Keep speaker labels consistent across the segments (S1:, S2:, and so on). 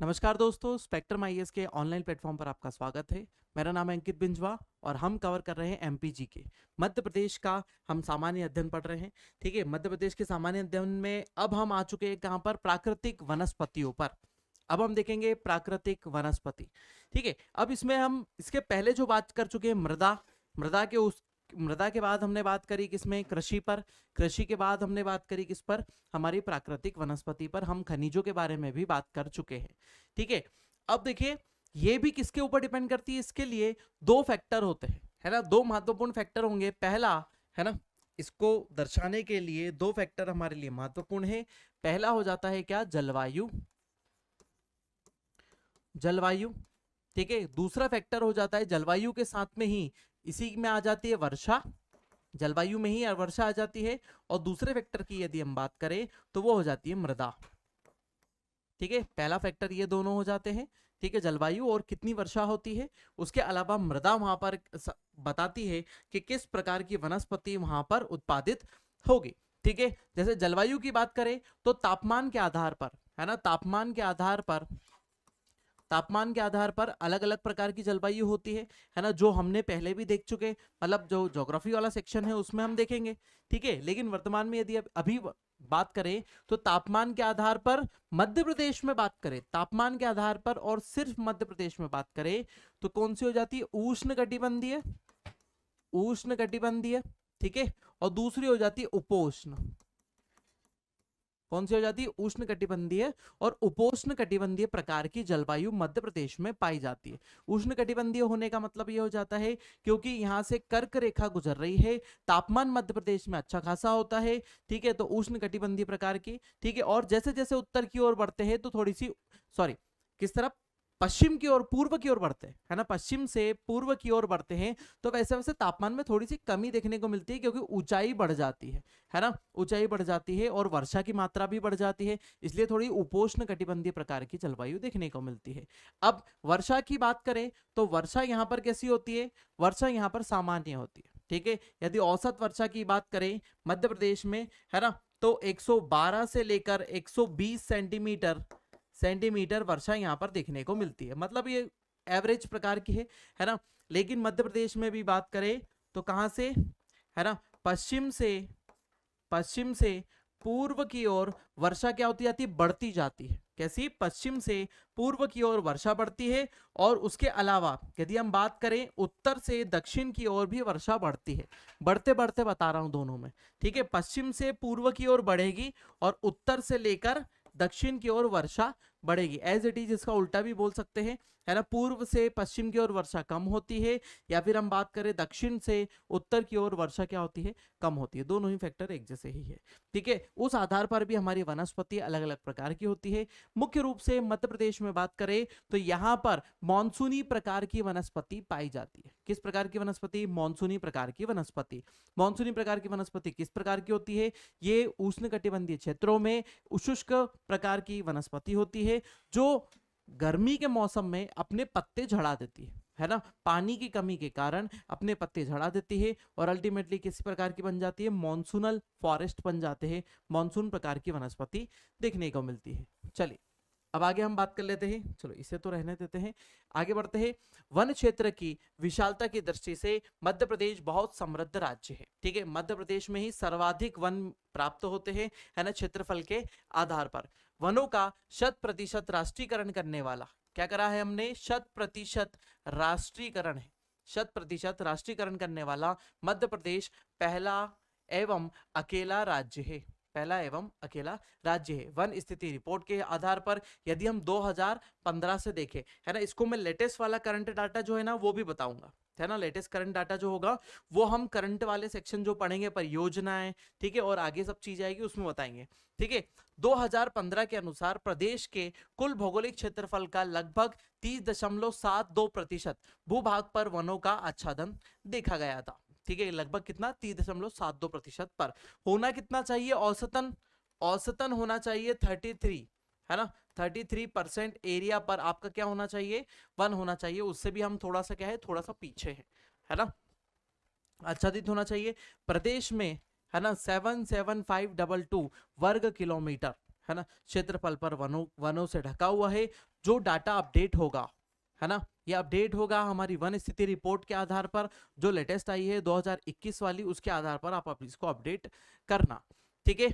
S1: नमस्कार दोस्तों, spectrum IAS के ऑनलाइन प्लेटफॉर्म पर आपका स्वागत है। मेरा नाम है अंकित बिंजवा और हम कवर कर रहे हैं एमपीजी के मध्य प्रदेश का हम सामान्य अध्ययन पढ़ रहे हैं। ठीक है, मध्य प्रदेश के सामान्य अध्ययन में अब हम आ चुके हैं कहाँ पर? प्राकृतिक वनस्पतियों पर। अब हम देखेंगे प्राकृतिक वनस्पति। ठीक है, अब इसमें हम इसके पहले जो बात कर चुके हैं मृदा के बाद हमने बात करी किसमें? कृषि पर। कृषि के बाद हमने बात करी किस पर? हमारी प्राकृतिक वनस्पति पर। हम खनिजों के बारे में भी बात कर चुके हैं। ठीक है, अब देखिए ये भी किसके ऊपर डिपेंड करती है? इसके लिए दो फैक्टर होते हैं, है ना, दो महत्वपूर्ण फैक्टर होंगे। पहला, है ना, इसको दर्शाने के लिए दो फैक्टर हमारे लिए महत्वपूर्ण है। पहला हो जाता है क्या? जलवायु। जलवायु, ठीक है। दूसरा फैक्टर हो जाता है जलवायु के साथ में ही इसी में आ जाती है वर्षा। जलवायु में ही वर्षा आ जाती है। और दूसरे फैक्टर की यदि हम बात करें तो वो हो जाती है मृदा। ठीक है, पहला फैक्टर ये दोनों हो जाते हैं। ठीक है, जलवायु और कितनी वर्षा होती है। उसके अलावा मृदा वहां पर बताती है कि किस प्रकार की वनस्पति वहां पर उत्पादित होगी। ठीक है, जैसे जलवायु की बात करें तो तापमान के आधार पर, है ना, तापमान के आधार पर अलग अलग प्रकार की जलवायु होती है ना, जो हमने पहले भी देख चुके, मतलब जो ज्योग्राफी वाला सेक्शन है उसमें हम देखेंगे। ठीक है, लेकिन वर्तमान में यदि अभी बात करें तो तापमान के आधार पर मध्य प्रदेश में बात करें, तापमान के आधार पर और सिर्फ मध्य प्रदेश में बात करें तो कौन सी हो जाती है? उष्णकटिबंधीय। उष्णकटिबंधीय, ठीक है। और दूसरी हो जाती है उपोष्ण। कौन सी हो जाती है? उष्णकटिबंधीय और उपोष्ण कटिबंधीय प्रकार की जलवायु मध्य प्रदेश में पाई जाती है। उष्णकटिबंधीय होने का मतलब ये हो जाता है क्योंकि यहाँ से कर्क रेखा गुजर रही है, तापमान मध्य प्रदेश में अच्छा खासा होता है। ठीक है, तो उष्णकटिबंधीय प्रकार की। ठीक है, और जैसे जैसे उत्तर की ओर बढ़ते हैं तो थोड़ी सी, सॉरी, किस तरफ? पश्चिम की ओर, पूर्व की ओर बढ़ते हैं, है ना, पश्चिम से पूर्व की ओर बढ़ते हैं तो वैसे वैसे तापमान में थोड़ी सी कमी देखने को मिलती है क्योंकि ऊंचाई बढ़ जाती है ना, ऊंचाई बढ़ जाती है और वर्षा की मात्रा भी बढ़ जाती है, इसलिए थोड़ी उपोष्ण कटिबंधीय प्रकार की जलवायु देखने को मिलती है। अब वर्षा की बात करें तो वर्षा यहाँ पर कैसी होती है? वर्षा यहाँ पर सामान्य होती है। ठीक है, यदि औसत वर्षा की बात करें मध्य प्रदेश में, है ना, तो 112 से लेकर 120 सेंटीमीटर वर्षा यहाँ पर देखने को मिलती है, मतलब ये एवरेज प्रकार की है ना। लेकिन मध्य प्रदेश में भी बात करें तो कहां से, है ना, पश्चिम से पूर्व की ओर वर्षा क्या होती जाती है? बढ़ती जाती है। कैसी? पश्चिम से पूर्व की ओर वर्षा बढ़ती है। और उसके अलावा यदि हम बात करें उत्तर से दक्षिण की ओर भी वर्षा बढ़ती है। बढ़ते बढ़ते बता रहा हूं दोनों में। ठीक है, पश्चिम से पूर्व की ओर बढ़ेगी और उत्तर से लेकर दक्षिण की ओर वर्षा बढ़ेगी। एज इट इज इसका उल्टा भी बोल सकते हैं, है ना, पूर्व से पश्चिम की ओर वर्षा कम होती है, या फिर हम बात करें दक्षिण से उत्तर की ओर वर्षा क्या होती है? कम होती है। दोनों ही फैक्टर एक जैसे ही है। ठीक है, उस आधार पर भी हमारी वनस्पति अलग अलग प्रकार की होती है। मुख्य रूप से मध्य प्रदेश में बात करें तो यहाँ पर मानसूनी प्रकार की वनस्पति पाई जाती है। किस प्रकार की वनस्पति? मानसूनी प्रकार की वनस्पति। मानसूनी प्रकार की वनस्पति किस प्रकार की होती है? ये उष्णकटिबंधीय क्षेत्रों में शुष्क प्रकार की वनस्पति होती है जो गर्मी के मौसम में अपने पत्ते झड़ा देती है ना, पानी की कमी के कारण अपने पत्ते झड़ा देती है और अल्टीमेटली किस प्रकार की बन जाती है? मॉनसूनल फॉरेस्ट बन जाते हैं, मॉनसून प्रकार की वनस्पति देखने को मिलती है। चलिए अब आगे हम बात कर लेते हैं, चलो इसे तो रहने देते हैं, आगे बढ़ते हैं। वन क्षेत्र की विशालता की दृष्टि से मध्य प्रदेश बहुत समृद्ध राज्य है। ठीक है, मध्य प्रदेश में ही सर्वाधिक वन प्राप्त होते हैं, है ना, क्षेत्रफल के आधार पर। वनों का 100% राष्ट्रीयकरण करने वाला, क्या करा है हमने? 100% राष्ट्रीयकरण है। 100% राष्ट्रीयकरण करने वाला मध्य प्रदेश पहला एवं अकेला राज्य है। पहला एवं अकेला राज्य है। वन स्थिति रिपोर्ट के आधार पर यदि हम 2015 से देखें, है ना, इसको मैं लेटेस्ट वाला करंट डाटा जो है ना वो भी बताऊंगा, है ना, लेटेस्ट करंट डाटा जो होगा वो हम करंट वाले सेक्शन जो पढ़ेंगे परियोजनाएं, ठीक है, और आगे सब चीज आएगी उसमें बताएंगे। ठीक है, 2015 के अनुसार प्रदेश के कुल भौगोलिक क्षेत्रफल का लगभग 30.72% भूभाग पर वनों का आच्छादन देखा गया था। ठीक है, लगभग कितना? 30.72% पर। होना कितना चाहिए औसतन? औसतन होना चाहिए 33, है ना, 33% एरिया पर आपका क्या होना चाहिए? वन होना चाहिए। उससे भी हम थोड़ा सा क्या है, थोड़ा सा पीछे है ना, आच्छादित होना चाहिए। प्रदेश में, है ना, 77522 वर्ग किलोमीटर, है ना, क्षेत्रफल पर वनों से ढका हुआ है। जो डाटा अपडेट होगा, है ना, ये अपडेट होगा हमारी वन स्थिति रिपोर्ट के आधार पर, जो लेटेस्ट आई है 2021 वाली, उसके आधार पर आप इसको अपडेट करना। ठीक है,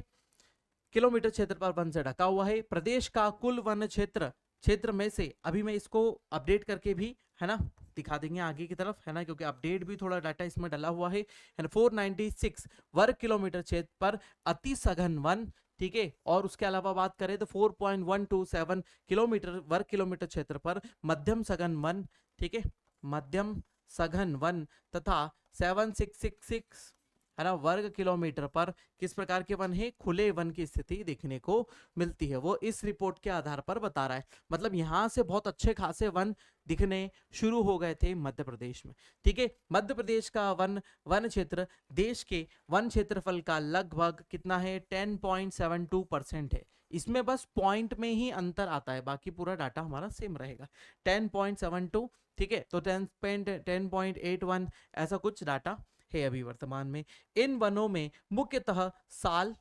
S1: किलोमीटर क्षेत्रफल वन से ढका हुआ है। प्रदेश का कुल वन क्षेत्र में से, अभी मैं इसको अपडेट करके भी, है ना, दिखा देंगे आगे की तरफ, है ना, क्योंकि अपडेट भी थोड़ा डाटा इसमें डला हुआ है। 496 वर्ग किलोमीटर क्षेत्र पर अति सघन वन, ठीक है, और उसके अलावा बात करें तो 4.127 किलोमीटर वर्ग किलोमीटर क्षेत्र पर मध्यम सघन वन, ठीक है, मध्यम सघन वन तथा 7666, है ना, वर्ग किलोमीटर पर किस प्रकार के वन है, खुले वन की स्थिति देखने को मिलती है। वो इस रिपोर्ट के आधार पर बता रहा है। मतलब यहां से बहुत अच्छे खासे वन दिखने शुरू हो गए थे मध्य प्रदेश में। ठीक है, मध्य प्रदेश का वन क्षेत्र देश के वन क्षेत्रफल का लगभग कितना है, 10.72% है। इसमें बस पॉइंट में ही अंतर आता है, बाकी पूरा डाटा हमारा सेम रहेगा, 10.72। ठीक है, तो 10.81 ऐसा कुछ डाटा है अभी वर्तमान में। इन वनों में मुख्यतः साल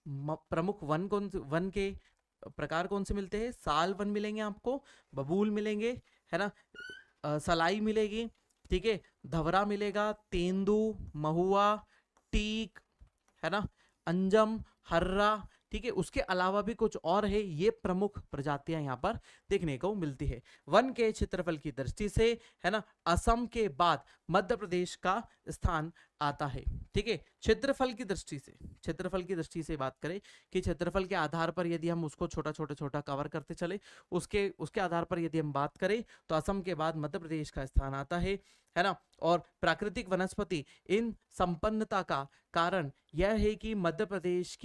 S1: प्रमुख वन के प्रकार कौन से मिलते हैं, साल वन मिलेंगे आपको, बबूल मिलेंगे, है ना, सलाई मिलेगी, ठीक है, धवरा मिलेगा, तेंदू, महुआ, टीक, है ना, अंजम, हर्रा, ठीक है। उसके अलावा भी कुछ और है, ये प्रमुख प्रजातियां यहाँ पर देखने को मिलती है। वन के क्षेत्रफल की दृष्टि से, है ना, असम के बाद मध्य प्रदेश का स्थान आता है। ठीक है, क्षेत्रफल की दृष्टि से बात करें कि क्षेत्रफल के आधार पर यदि हम उसको छोटा कवर करते चले, उसके आधार पर यदि हम बात करें तो असम के बाद मध्य प्रदेश का स्थान आता है ना। और प्राकृतिक वनस्पति इन संपन्नता का कारण यह है कि मध्य प्रदेश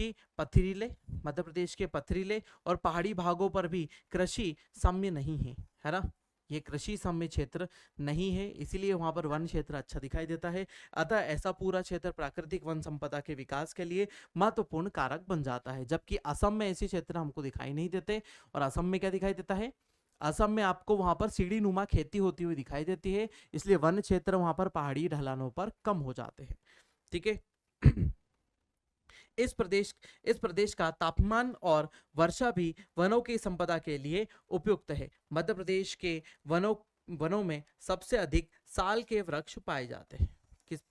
S1: के पथरीले और पहाड़ी भागों पर भी कृषि साम्य नहीं है ना, ये कृषि साम्य क्षेत्र नहीं है, इसीलिए वहां पर वन क्षेत्र अच्छा दिखाई देता है। अतः ऐसा पूरा क्षेत्र प्राकृतिक वन संपदा के विकास के लिए महत्वपूर्ण कारक बन जाता है। जबकि असम में ऐसे क्षेत्र हमको दिखाई नहीं देते। और असम में क्या दिखाई देता है, असम में आपको वहां पर सीढ़ी नुमा खेती होती हुई दिखाई देती है, इसलिए वन क्षेत्र वहां पर पहाड़ी ढलानों पर कम हो जाते हैं। ठीक है, इस प्रदेश का तापमान और वर्षा भी वनों की संपदा के लिए उपयुक्त है। मध्य प्रदेश के वनों में सबसे अधिक साल के वृक्ष पाए जाते हैं।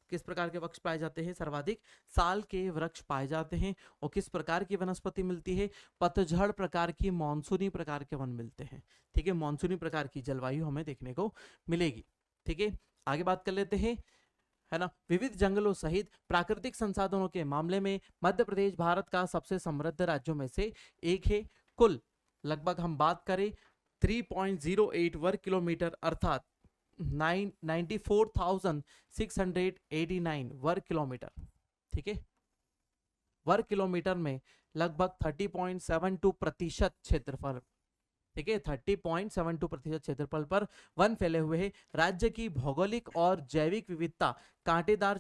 S1: किस प्रकार के वृक्ष पाए जाते हैं, सर्वाधिक साल के वृक्ष पाए जाते हैं। और किस प्रकार की वनस्पति मिलती है, पतझड़ प्रकार की, मानसूनी प्रकार के वन मिलते हैं। ठीक है, मानसूनी प्रकार की जलवायु हमें देखने को मिलेगी। ठीक है, आगे बात कर लेते हैं, है ना। विविध जंगलों सहित प्राकृतिक संसाधनों के मामले में मध्य प्रदेश भारत का सबसे समृद्ध राज्यों में से एक है। कुल लगभग हम बात करें 3.08 वर्ग किलोमीटर अर्थात 94,689 वर्ग किलोमीटर। ठीक है, वर्ग किलोमीटर में लगभग 30.72% क्षेत्रफल, ठीक है, 30.72% क्षेत्रफल पर वन फैले हुए हैं। राज्य की भौगोलिक और जैविक विविधता कांटेदार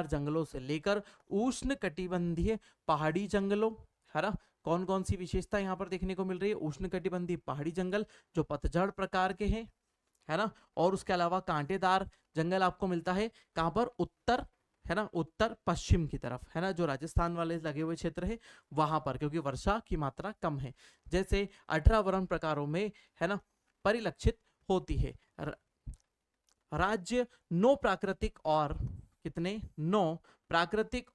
S1: जंगलों से लेकर उष्ण कटिबंधीय पहाड़ी जंगलों, है ना, कौन कौन सी विशेषता यहाँ पर देखने को मिल रही है, उष्ण कटिबंधीय पहाड़ी जंगल जो पतझड़ प्रकार के हैं, है ना, और उसके अलावा कांटेदार जंगल आपको मिलता है कहां पर, उत्तर, है ना, उत्तर पश्चिम की तरफ, है ना, जो राजस्थान वाले लगे हुए क्षेत्र है वहां पर, क्योंकि वर्षा की मात्रा कम है, जैसे 18 वर्ण प्रकारों में, है ना, परिलक्षित होती है। राज्य 9 प्राकृतिक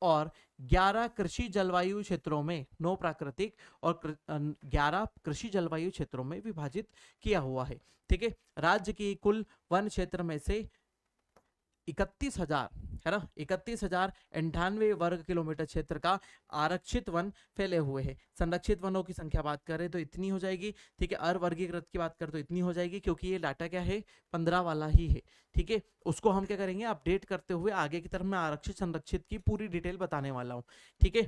S1: और 11 कृषि जलवायु क्षेत्रों में, 9 प्राकृतिक और 11 कृषि जलवायु क्षेत्रों में विभाजित किया हुआ है। ठीक है, राज्य की कुल वन क्षेत्र में से 31,000, है ना, 31,098 वर्ग किलोमीटर क्षेत्र का आरक्षित वन फैले हुए हैं। संरक्षित वनों की संख्या बात करें तो इतनी हो जाएगी। ठीक है, अवर्गीकृत की बात करें तो इतनी हो जाएगी, क्योंकि ये डाटा क्या है, 15 वाला ही है। ठीक है, उसको हम क्या करेंगे, अपडेट करते हुए आगे की तरफ मैं आरक्षित संरक्षित की पूरी डिटेल बताने वाला हूँ। ठीक है,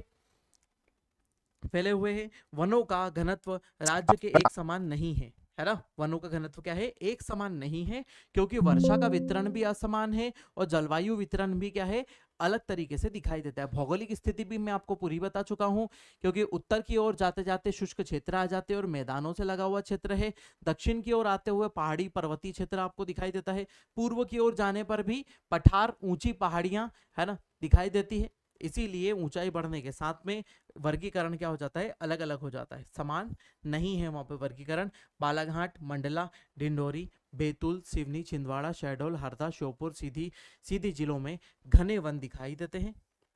S1: फैले हुए हैं। वनों का घनत्व राज्य के एक समान नहीं है ना, वनों का घनत्व क्या है, एक समान नहीं है, क्योंकि वर्षा का वितरण भी असमान है और जलवायु वितरण भी क्या है, अलग तरीके से दिखाई देता है। भौगोलिक स्थिति भी मैं आपको पूरी बता चुका हूं, क्योंकि उत्तर की ओर जाते जाते शुष्क क्षेत्र आ जाते हैं और मैदानों से लगा हुआ क्षेत्र है। दक्षिण की ओर आते हुए पहाड़ी पर्वतीय क्षेत्र आपको दिखाई देता है। पूर्व की ओर जाने पर भी पठार, ऊंची पहाड़ियां, है ना, दिखाई देती है। इसीलिए ऊंचाई बढ़ने के साथ में वर्गीकरण क्या हो जाता है, अलग अलग हो जाता है, समान नहीं है वहां पे वर्गीकरण। बालाघाट, मंडला, डिंडोरी, बैतूल, सिवनी, छिंदवाड़ा, शहडोल, हरदा, श्योपुर, सीधी जिलों में घने वन दिखाई देते हैं,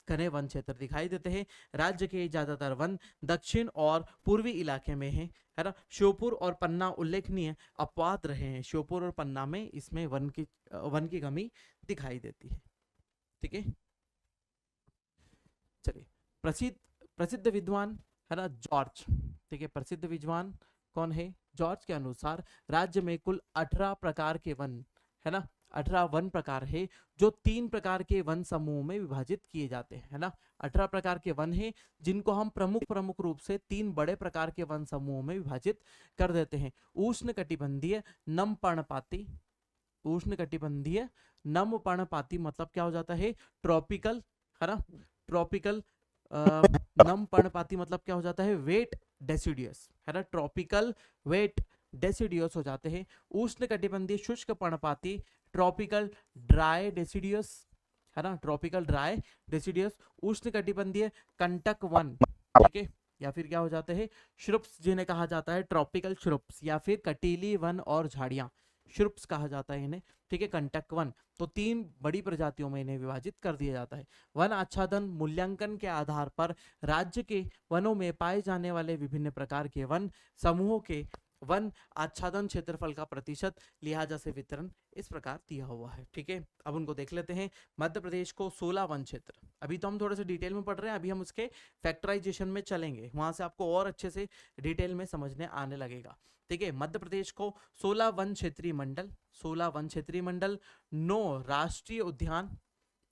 S1: घने वन क्षेत्र दिखाई देते हैं। राज्य के ज्यादातर वन दक्षिण और पूर्वी इलाके में है ना। श्योपुर और पन्ना उल्लेखनीय अपवाद रहे हैं। श्योपुर और पन्ना में इसमें वन की कमी दिखाई देती है। ठीक है, चलिए प्रसिद्ध प्रसिद्ध विद्वान है ना जॉर्ज। ठीक है, प्रसिद्ध विद्वान कौन है, जॉर्ज के अनुसार राज्य में कुल 18 प्रकार के वन है ना, 18 वन प्रकार है जो 3 प्रकार के वन समूह में विभाजित किए जाते हैं, है ना। 18 प्रकार के वन हैं जिनको हम प्रमुख रूप से 3 बड़े प्रकार के वन समूह में विभाजित कर देते हैं। उष्ण कटिबंधीय नम पर्णपाती, उष्ण कटिबंधीय नम पर्णपाती मतलब क्या हो जाता है, ट्रॉपिकल, है ना। ट्रॉपिकल नम पर्णपाती मतलब क्या हो जाता है, वेट डेसिडियस, है ना। ट्रॉपिकल वेट डेसिडियस हो जाते हैं। उष्ण कटिबंधीय शुष्क पर्णपाती ट्रॉपिकल ड्राई डेसिडियस, है ना, ट्रॉपिकल ड्राई डेसिडियस। उष्ण कटिबंधीय कंटक वन, ठीक है, या फिर क्या हो जाते हैं, श्रुप्स जिन्हें कहा जाता है ट्रॉपिकल श्रुप्स, या फिर कटीली वन और झाड़ियां, श्रुप्स कहा जाता है इन्हें, ठीक है, कंटक वन। तो 3 बड़ी प्रजातियों में इन्हें विभाजित कर दिया जाता है। वन आच्छादन मूल्यांकन के आधार पर राज्य के वनों में पाए जाने वाले विभिन्न प्रकार के वन समूहों के वन आच्छादन क्षेत्रफल का प्रतिशत लिहाजा से वितरण इस प्रकार दिया हुआ है। ठीक है, अब उनको देख लेते हैं। मध्य प्रदेश को 16 वन क्षेत्र, अभी तो हम थोड़े से डिटेल में पढ़ रहे हैं, अभी हम उसके फैक्टराइजेशन में चलेंगे, वहां से आपको और अच्छे से डिटेल में समझने आने लगेगा। ठीक है, मध्य प्रदेश को 16 वन क्षेत्रीय मंडल, 16 वन क्षेत्रीय मंडल, 9 राष्ट्रीय उद्यान,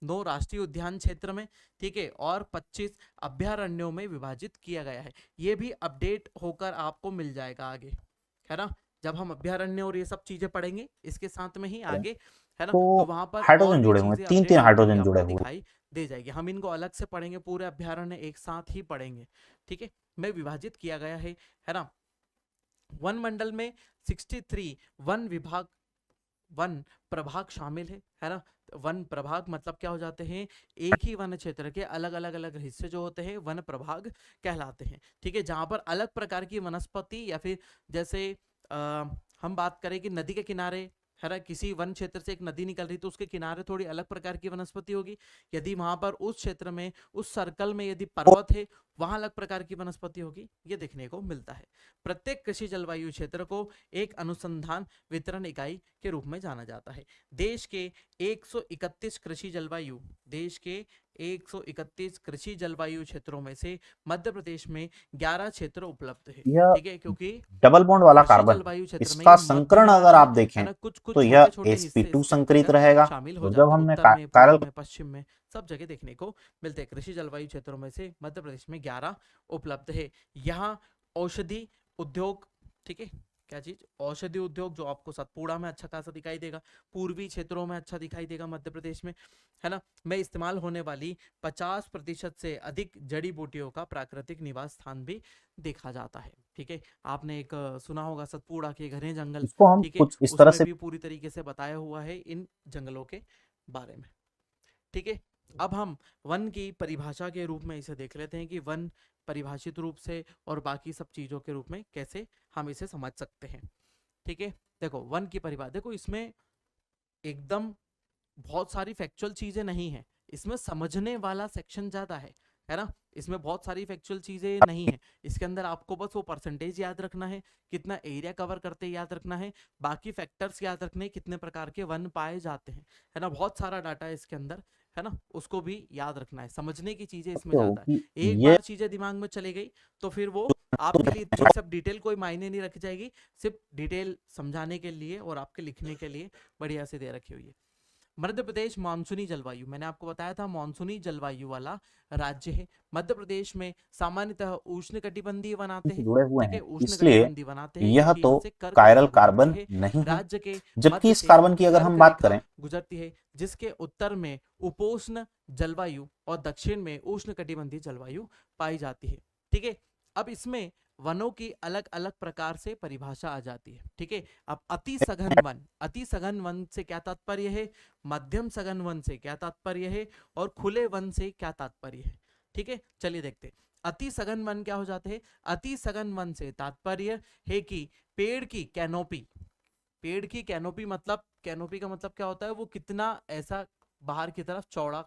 S1: 9 राष्ट्रीय उद्यान क्षेत्र में, ठीक है, और 25 अभ्यारण्यों में विभाजित किया गया है। ये भी अपडेट होकर आपको मिल जाएगा आगे, है ना, जब हम अभ्यारण्य और ये सब चीजें पढ़ेंगे इसके साथ में ही आगे, है ना, तो वहां पर और
S2: हाइड्रोजन
S1: भी
S2: जुड़े हुए,
S1: चीजें
S2: 3
S1: अपडेट होती
S2: हाइड्रोजन
S1: हुई
S2: जुड़े
S1: आपको
S2: हुए।
S1: दिखाई दे जाएगी। हम इनको अलग से पढ़ेंगे, पूरे अभ्यारण्य एक साथ ही पढ़ेंगे। ठीक है, में विभाजित किया गया है ना। वन मंडल में 63 वन विभाग, वन प्रभाग शामिल है ना। वन प्रभाग मतलब क्या हो जाते हैं, एक ही वन क्षेत्र के अलग अलग अलग हिस्से जो होते हैं वन प्रभाग कहलाते हैं। ठीक है, जहां पर अलग प्रकार की वनस्पति, या फिर जैसे हम बात करें कि नदी के किनारे, है ना, किसी वन क्षेत्र से एक नदी निकल रही तो उसके किनारे थोड़ी अलग प्रकार की वनस्पति होगी। यदि वहां पर उस क्षेत्र में, उस सर्कल में यदि पर्वत है, वहां अलग प्रकार की वनस्पति होगी, ये देखने को मिलता है। प्रत्येक कृषि जलवायु क्षेत्र को एक अनुसंधान वितरण इकाई के रूप में जाना जाता है। देश के 131 कृषि जलवायु, देश के 131 कृषि जलवायु क्षेत्रों में से मध्य प्रदेश में 11 क्षेत्र उपलब्ध है।
S2: यह
S1: ठीक है, क्योंकि
S2: डबल बॉन्ड वाला
S1: कृषि
S2: कार्बन,
S1: जलवायु क्षेत्र में
S2: इसका
S1: ये
S2: संकरण
S1: मध्यभाग
S2: अगर
S1: में,
S2: आप
S1: है
S2: देखें
S1: ना, कुछ
S2: तो
S1: कुछ
S2: यह
S1: छोटे छोटे हिस्से
S2: sp2
S1: इसके
S2: संकरित
S1: अंतर्गत
S2: रहेगा।
S1: शामिल हो
S2: तो जब
S1: जाते हैं।
S2: हमने
S1: उत्तर में, पूर्व
S2: कायरल
S1: में, पश्चिम में, सब जगह देखने को मिलते हैं। कृषि जलवायु क्षेत्रों में से मध्य प्रदेश में 11 उपलब्ध है। यहाँ औषधि उद्योग, ठीक है, क्या चीज, औषधि उद्योग, जो आपको सतपुड़ा में अच्छा खासा दिखाई देगा, पूर्वी क्षेत्रों में अच्छा दिखाई देगा मध्य प्रदेश में, है ना, में इस्तेमाल होने वाली 50% से अधिक जड़ी बूटियों का प्राकृतिक निवास स्थान भी देखा जाता है। ठीक है, आपने एक सुना होगा सतपुड़ा के घने जंगल,
S2: इसको हम
S1: ठीक है,
S2: कुछ इस तरह
S1: उसमें
S2: से
S1: भी पूरी तरीके से बताया हुआ है इन जंगलों के बारे में। ठीक है, अब हम वन की परिभाषा के रूप में इसे देख लेते हैं कि वन परिभाषित रूप से और बाकी सब चीजों के रूप में कैसे हम इसे समझ सकते हैं। ठीक है, देखो वन की परिभाषा, देखो इसमें एकदम बहुत सारी फैक्चुअल चीजें नहीं है, इसमें समझने वाला सेक्शन ज्यादा है ना। इसमें बहुत सारी फैक्चुअल चीजें नहीं है, इसके अंदर आपको बस वो परसेंटेज याद रखना है, कितना एरिया कवर करते याद रखना है, बाकी फैक्टर्स याद रखने, कितने प्रकार के वन पाए जाते हैं, है ना, बहुत सारा डाटा है इसके अंदर, है ना, उसको भी याद रखना है। समझने की चीजें इसमें ज्यादा है,
S2: कि
S1: एक
S2: ये
S1: बार चीजें दिमाग में चली गई तो फिर वो आपके लिए इतनी सब डिटेल कोई मायने नहीं रख जाएगी, सिर्फ डिटेल समझाने के लिए और आपके लिखने के लिए बढ़िया से दे रखी हुई है। मध्य प्रदेश मानसूनी जलवायु, मैंने आपको बताया था मानसूनी जलवायु वाला राज्य है। मध्य प्रदेश में सामान्यतः उष्ण कटिबंधीय वन आते हैं।
S2: जुड़े हुए
S1: ठीक है,
S2: हैं,
S1: उष्ण
S2: इसलिए
S1: कटिबंधीय वन आते हैं
S2: यह
S1: क्योंकि
S2: तो
S1: यहाँ से कर्क
S2: कायरल
S1: रेखा गुजरती
S2: कार्बन
S1: है,
S2: नहीं है।
S1: राज्य के
S2: जबकि
S1: मध्य
S2: इस
S1: से
S2: कार्बन की अगर
S1: कर्क
S2: हम बात
S1: रेखा
S2: करें,
S1: गुजरती है, जिसके उत्तर में उपोष्ण जलवायु और दक्षिण में उष्ण कटिबंधीय जलवायु पाई जाती है। ठीक है, अब इसमें वनों की अलग अलग प्रकार से परिभाषा आ जाती है। ठीक है, अब अति सघन वन, अति सघन वन से क्या तात्पर्य है, मध्यम सघन वन से क्या तात्पर्य है, और खुले वन से क्या तात्पर्य है। ठीक है, चलिए देखते हैं। अति सघन वन क्या हो जाते हैं, अति सघन वन से तात्पर्य है कि पेड़ की कैनोपी, पेड़ की कैनोपी मतलब, कैनोपी का मतलब क्या होता है, वो कितना ऐसा बाहर की तरफ चौड़ा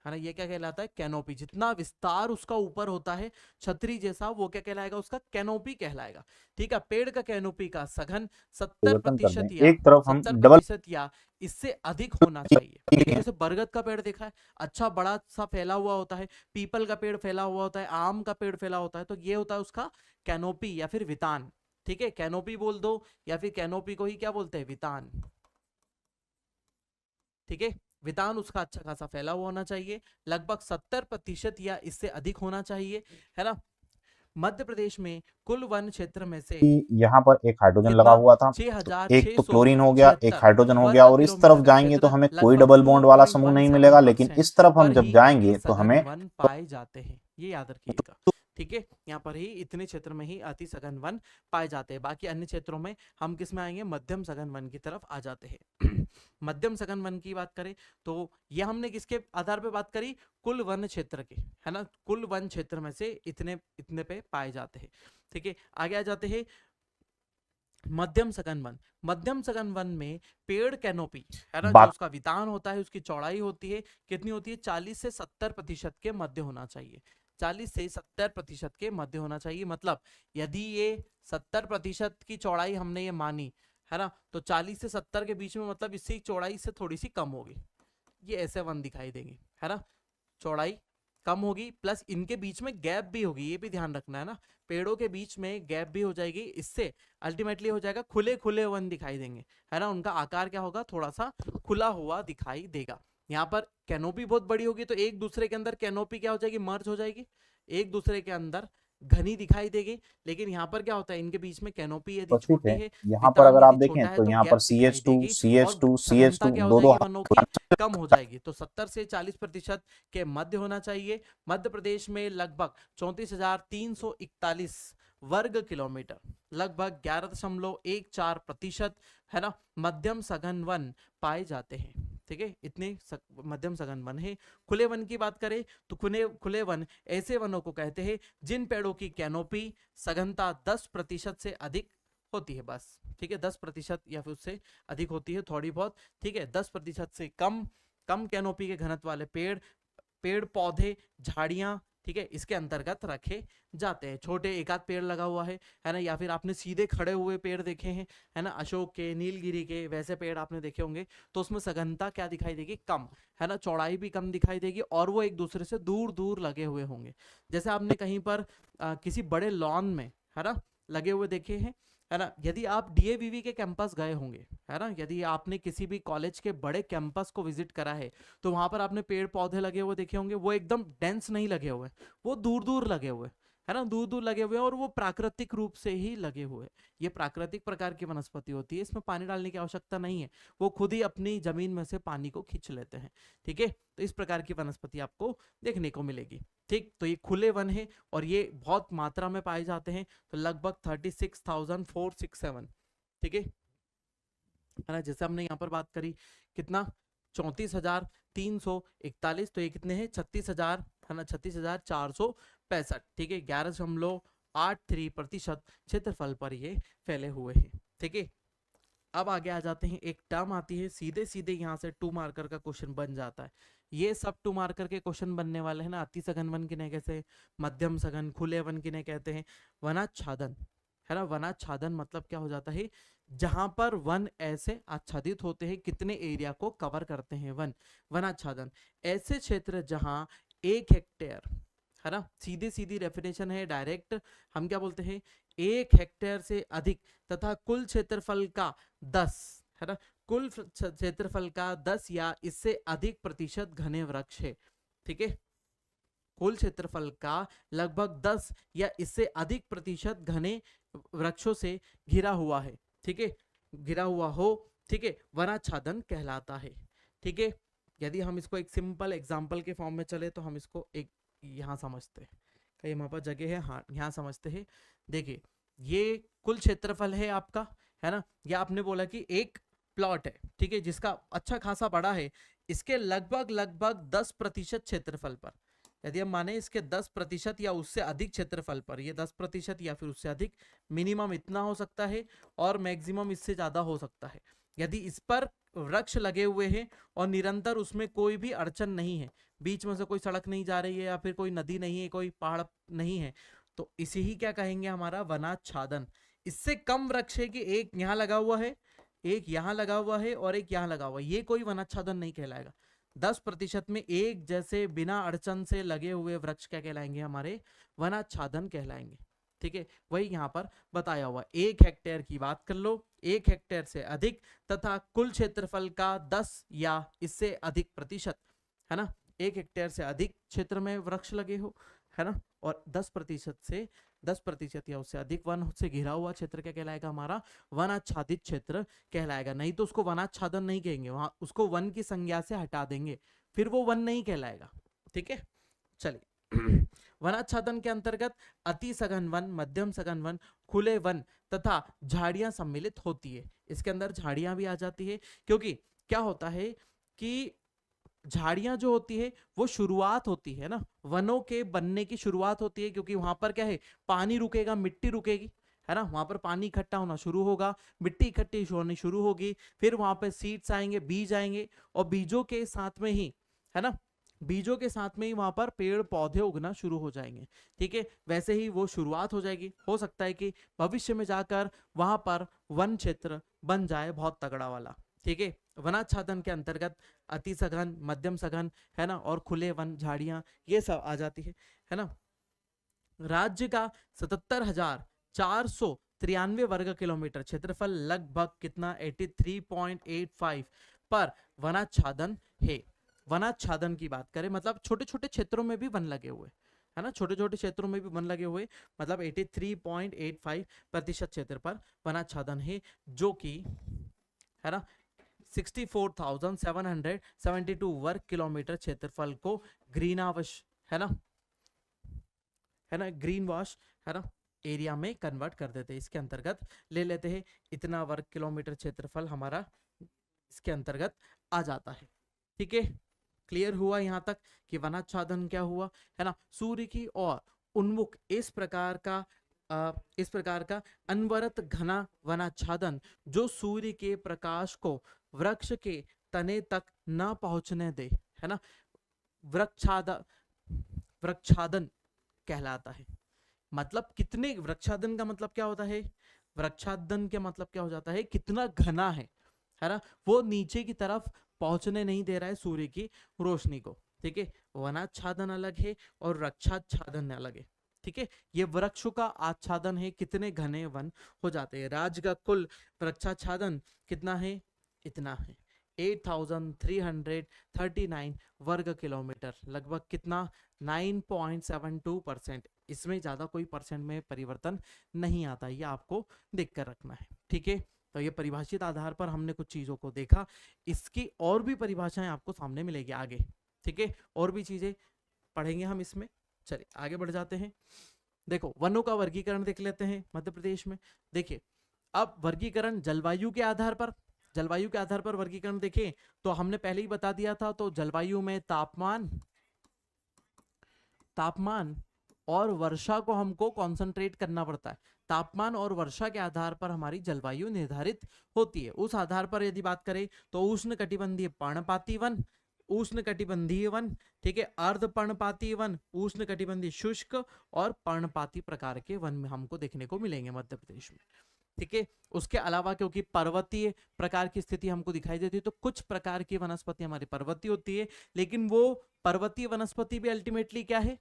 S1: है ना, ये क्या कहलाता है, कैनोपी। जितना विस्तार उसका ऊपर होता है छतरी जैसा, वो क्या कहलाएगा, उसका कैनोपी कहलाएगा। ठीक है, पेड़ का कैनोपी का सघन 70% या
S2: एक तरफ हम
S1: 70% या इससे अधिक होना चाहिए। ठीक है, जैसे बरगद का पेड़ देखा है, अच्छा बड़ा सा फैला हुआ होता है, पीपल का पेड़ फैला हुआ होता है, आम का पेड़ फैला होता है, तो ये होता है उसका कैनोपी या फिर वितान। ठीक है, कैनोपी बोल दो या फिर कैनोपी को ही क्या बोलते हैं, वितान। ठीक है, वितान उसका अच्छा खासा फैला हुआ होना चाहिए, लगभग 70% या इससे अधिक होना चाहिए, है ना। मध्य प्रदेश में कुल वन क्षेत्र में से
S2: यहाँ पर एक हाइड्रोजन लगा
S1: कितना,
S2: हुआ था, तो एक तो क्लोरीन हो गया, एक
S1: 6,676
S2: हाइड्रोजन हो गया,
S1: वर्ग
S2: और इस तरफ
S1: किलोमीटर
S2: जाएंगे तो
S1: क्षेत्र,
S2: हमें कोई
S1: लगभग
S2: डबल बॉन्ड वाला समूह नहीं मिलेगा, लेकिन
S1: 2.17%
S2: इस तरफ हम
S1: पर
S2: जब
S1: ही
S2: जाएंगे तो
S1: सघन
S2: हमें
S1: वन पाए जाते हैं, ये याद रखिएगा। ठीक है, यहाँ पर ही इतने क्षेत्र में ही अति सघन वन पाए जाते हैं, बाकी अन्य क्षेत्रों में हम किस में आएंगे, मध्यम सघन वन की तरफ आ जाते हैं। मध्यम सघन वन की बात करें तो ये हमने किसके आधार पे बात करी, कुल वन क्षेत्र के, है ना, कुल वन क्षेत्र में से इतने इतने पे पाए जाते हैं। ठीक है, आगे आ जाते हैं मध्यम सघन वन। मध्यम सघन वन में पेड़ कैनोपी, है ना, जो
S2: बात
S1: उसका वितान होता है, उसकी चौड़ाई होती है, कितनी होती है, 40 से 70% के मध्य होना चाहिए। 40 से 70% के मध्य होना चाहिए, मतलब यदि ये 70% की चौड़ाई हमने ये मानी, है ना, तो 40 से 70 के बीच में, मतलब इससे चौड़ाई से थोड़ी सी कम होगी, ये ऐसे वन दिखाई देंगे, है ना, चौड़ाई कम होगी, प्लस इनके बीच में गैप भी होगी, ये भी ध्यान रखना है ना, पेड़ों के बीच में गैप भी हो जाएगी, इससे अल्टीमेटली हो जाएगा खुले खुले वन दिखाई देंगे, है ना, उनका आकार क्या होगा, थोड़ा सा खुला हुआ दिखाई देगा। यहाँ पर कैनोपी बहुत बड़ी होगी तो एक दूसरे के अंदर कैनोपी क्या हो जाएगी, मर्ज हो जाएगी, एक दूसरे के अंदर घनी दिखाई देगी। लेकिन यहाँ पर क्या होता है, इनके बीच में कैनोपी यदि
S2: उपस्थित
S1: छोटी
S2: है।
S1: है,
S2: यहाँ पर
S1: वितान
S2: अगर आप
S1: यदि
S2: देखें
S1: छोटा है,
S2: तो
S1: तो
S2: यहाँ पर
S1: गैप
S2: सी
S1: दिखाई
S2: एच टू
S1: देगी
S2: सी एच
S1: और
S2: टू सी एच
S1: सघनता
S2: टू
S1: क्या हो
S2: दो दो
S1: जाएगी, वनों की कम हो जाएगी, तो 70 से 40% के मध्य होना चाहिए। मध्य प्रदेश में लगभग 34,341 वर्ग किलोमीटर, लगभग 11.14%, है ना, मध्यम सघन वन पाए जाते हैं। ठीक है, इतने मध्यम सघन वन है। खुले वन की बात करें तो खुले वन ऐसे वनों को कहते हैं जिन पेड़ों की कैनोपी सघनता 10% से अधिक होती है, बस। ठीक है, 10% या फिर उससे अधिक होती है थोड़ी बहुत। ठीक है, 10% से कम, कम कैनोपी के घनत्व वाले पेड़, पेड़ पौधे, झाड़ियां, ठीक है, इसके अंतर्गत रखे जाते हैं। छोटे एक आध पेड़ लगा हुआ है ना, या फिर आपने सीधे खड़े हुए पेड़ देखे हैं, है ना, अशोक के, नीलगिरी के, वैसे पेड़ आपने देखे होंगे, तो उसमें सघनता क्या दिखाई देगी, कम, है ना, चौड़ाई भी कम दिखाई देगी, और वो एक दूसरे से दूर दूर लगे हुए होंगे। जैसे आपने कहीं पर किसी बड़े लॉन में, है ना, लगे हुए देखे हैं, है ना, यदि आप डीएवीवी के कैंपस गए होंगे, है ना, यदि आपने किसी भी कॉलेज के बड़े कैंपस को विजिट करा है, तो वहां पर आपने पेड़ पौधे लगे हुए देखे होंगे, वो एकदम डेंस नहीं लगे हुए, वो दूर दूर लगे हुए, है ना, दूर दूर लगे हुए, और वो प्राकृतिक रूप से ही लगे हुए। ये प्राकृतिक प्रकार की वनस्पति होती है, इसमें पानी डालने की आवश्यकता नहीं है, वो खुद ही अपनी जमीन में से पानी को खींच लेते हैं। ठीक है, तो इस प्रकार की वनस्पति आपको देखने को मिलेगी। ठीक, तो ये खुले वन है और ये बहुत मात्रा में पाए जाते हैं, तो लगभग 36,467। ठीक है ना, जैसे हमने यहाँ पर बात करी, कितना, 34,341, तो ये कितने हैं, 36,000, है ना, 36,465। ठीक है, 11.83% क्षेत्रफल पर ये फैले हुए हैं। ठीक है, अब आगे आ जाते हैं, एक टर्म आती है, सीधे सीधे यहाँ से 2 मार्कर का क्वेश्चन बन जाता है। ये सब 2 मार्कर के क्वेश्चन बनने वाले हैं ना। अति सघन वन किन्हें कहते हैं, मध्यम सघन, खुले वन किन्हें कहते हैं, वनाच्छादन, है ना, वनाच्छादन मतलब क्या हो जाता है, जहां पर वन ऐसे आच्छादित होते हैं, कितने एरिया को कवर करते हैं वन, वनाच्छादन ऐसे क्षेत्र जहां 1 हेक्टेयर, है ना, सीधी सीधी डेफिनेशन है, डायरेक्ट हम क्या बोलते हैं, 1 हेक्टेयर से अधिक तथा कुल क्षेत्रफल का 10, है ना, कुल क्षेत्रफल का 10 या इससे अधिक प्रतिशत घने वृक्ष है। ठीक है, कुल क्षेत्रफल का लगभग 10 या इससे अधिक प्रतिशत घने वृक्षों से घिरा हुआ है। ठीक है, घिरा हुआ हो, ठीक है, वनाच्छादन कहलाता है। ठीक है, यदि हम इसको एक सिंपल एग्जांपल के फॉर्म में चले तो हम इसको एक यहां समझते हैं, कहीं हमारे पास जगह है, हाँ यहाँ समझते हैं। देखिए ये कुल क्षेत्रफल है आपका, है ना, या आपने बोला कि एक प्लॉट है, ठीक है, जिसका अच्छा खासा बड़ा है, इसके लगभग लगभग 10% क्षेत्रफल पर, यदि हम माने इसके 10% या उससे अधिक क्षेत्रफल पर, ये 10% या फिर उससे अधिक, मिनिमम इतना हो सकता है और मैक्सिमम इससे ज्यादा हो सकता है, यदि इस पर वृक्ष लगे हुए हैं और निरंतर उसमें कोई भी अड़चन नहीं है, बीच में से कोई सड़क नहीं जा रही है या फिर कोई नदी नहीं है, कोई पहाड़ नहीं है, तो इसे ही क्या कहेंगे, हमारा वनाच्छादन। इससे कम वृक्ष है कि एक यहाँ लगा हुआ है, एक यहाँ लगा हुआ है और एक यहाँ लगा हुआ है, ये कोई वनाच्छादन नहीं कहलाएगा। 10% में एक जैसे बिना अड़चन से लगे हुए वृक्ष क्या कहलाएंगे, हमारे वनाच्छादन कहलाएंगे। ठीक है, वही यहाँ पर बताया हुआ, 1 हेक्टेयर की बात कर लो, 1 हेक्टेयर से अधिक तथा कुल क्षेत्रफल का 10 या इससे अधिक प्रतिशत, है ना, 1 हेक्टेयर से अधिक क्षेत्र में वृक्ष लगे हो, है ना, और 10% या उससे अधिक वन से घिरा हुआ क्षेत्र क्या कहलाएगा, हमारा वनाच्छादित क्षेत्र कहलाएगा। नहीं तो उसको वनाच्छादन नहीं कहेंगे, वहां उसको वन की संज्ञा से हटा देंगे, फिर वो वन नहीं कहलाएगा। ठीक है, चलिए वनाच्छादन के अंतर्गत अति सघन वन, मध्यम सघन वन, खुले वन तथा झाड़ियां सम्मिलित होती है। इसके अंदर झाड़ियां भी आ जाती है, क्योंकि क्या होता है कि झाड़ियां जो होती है वो शुरुआत होती है ना, वनों के बनने की शुरुआत होती है, क्योंकि वहां पर क्या है, पानी रुकेगा, मिट्टी रुकेगी, है ना, वहां पर पानी इकट्ठा होना शुरू होगा, मिट्टी इकट्ठी होनी शुरू होगी, फिर वहां पर सीड्स आएंगे, बीज आएंगे, और बीजों के साथ में ही, है ना, बीजों के साथ में ही वहां पर पेड़ पौधे उगना शुरू हो जाएंगे। ठीक है, वैसे ही वो शुरुआत हो जाएगी। हो सकता है कि भविष्य में जाकर वहां पर वन क्षेत्र बन जाए बहुत तगड़ा वाला। ठीक है, वनाच्छादन के अंतर्गत अति सघन, मध्यम सघन, है ना, और खुले वन, झाड़ियां, ये सब आ जाती है ना। राज्य का 77,493 वर्ग किलोमीटर क्षेत्रफल, लगभग कितना, 83.85 पर वनाच्छादन है। वनाच्छादन की बात करें मतलब छोटे छोटे क्षेत्रों में भी वन लगे हुए, है ना, छोटे छोटे क्षेत्रों में भी वन लगे हुए, मतलब 83.85% क्षेत्र पर वनाच्छादन है, जो कि, है ना, 64,772 वर्ग किलोमीटर क्षेत्रफल को ग्रीन हाउस, है ना, ग्रीन वॉश, है ना, एरिया में कन्वर्ट कर देते हैं। इसके अंतर्गत ले लेते हैं, इतना वर्ग किलोमीटर क्षेत्रफल हमारा इसके अंतर्गत आ जाता है। ठीक है, क्लियर हुआ यहाँ तक कि वनाच्छादन क्या हुआ, है ना। सूर्य की ओर उन्मुख इस प्रकार का अनवरत घना वनाच्छादन, जो सूर्य के प्रकाश को वृक्ष के तने तक न पहुंचने दे, है ना, वृक्षादन कहलाता है। मतलब कितने, वृक्षादन का मतलब क्या होता है, वृक्षादन के मतलब क्या हो जाता है, कितना घना है ना, वो नीचे की तरफ पहुंचने नहीं दे रहा है सूर्य की रोशनी को। ठीक है, वनाच्छादन अलग है और वृक्षाच्छादन अलग है। ठीक है, ये वृक्षों का आच्छादन है, कितने घने वन हो जाते हैं। राज्य का कुल वृक्षाच्छादन कितना है, इतना है 8,339 वर्ग किलोमीटर, लगभग कितना, 9.72%। इसमें ज्यादा कोई परसेंट में परिवर्तन नहीं आता, ये आपको देख कर रखना है। ठीक है, तो ये परिभाषित आधार पर हमने कुछ चीजों को देखा, इसकी और भी परिभाषाएं आपको सामने मिलेगी आगे। ठीक है, और भी चीजें पढ़ेंगे हम इसमें। चलिए आगे बढ़ जाते हैं। देखो वनों का वर्गीकरण देख लेते हैं मध्य प्रदेश में। देखिए अब वर्गीकरण जलवायु के आधार पर, वर्गीकरण देखें तो हमने पहले ही बता दिया था, तो जलवायु में तापमान और वर्षा को हमको कंसंट्रेट करना पड़ता है। तापमान और वर्षा के आधार पर हमारी जलवायु निर्धारित होती है। उस आधार पर यदि बात करें तो उष्णकटिबंधीय पर्णपाती वन, उष्णकटिबंधीय वन, ठीक है, अर्धपर्णपाती वन, उष्णकटिबंधीय शुष्क और पर्णपाती प्रकार के वन हमको देखने को मिलेंगे मध्य प्रदेश में। ठीक है, उसके अलावा क्योंकि पर्वतीय प्रकार की स्थिति हमको दिखाई देती है, तो कुछ प्रकार की वनस्पति हमारी पर्वतीय होती है, लेकिन वो पर्वतीय वनस्पति भी अल्टीमेटली क्या है,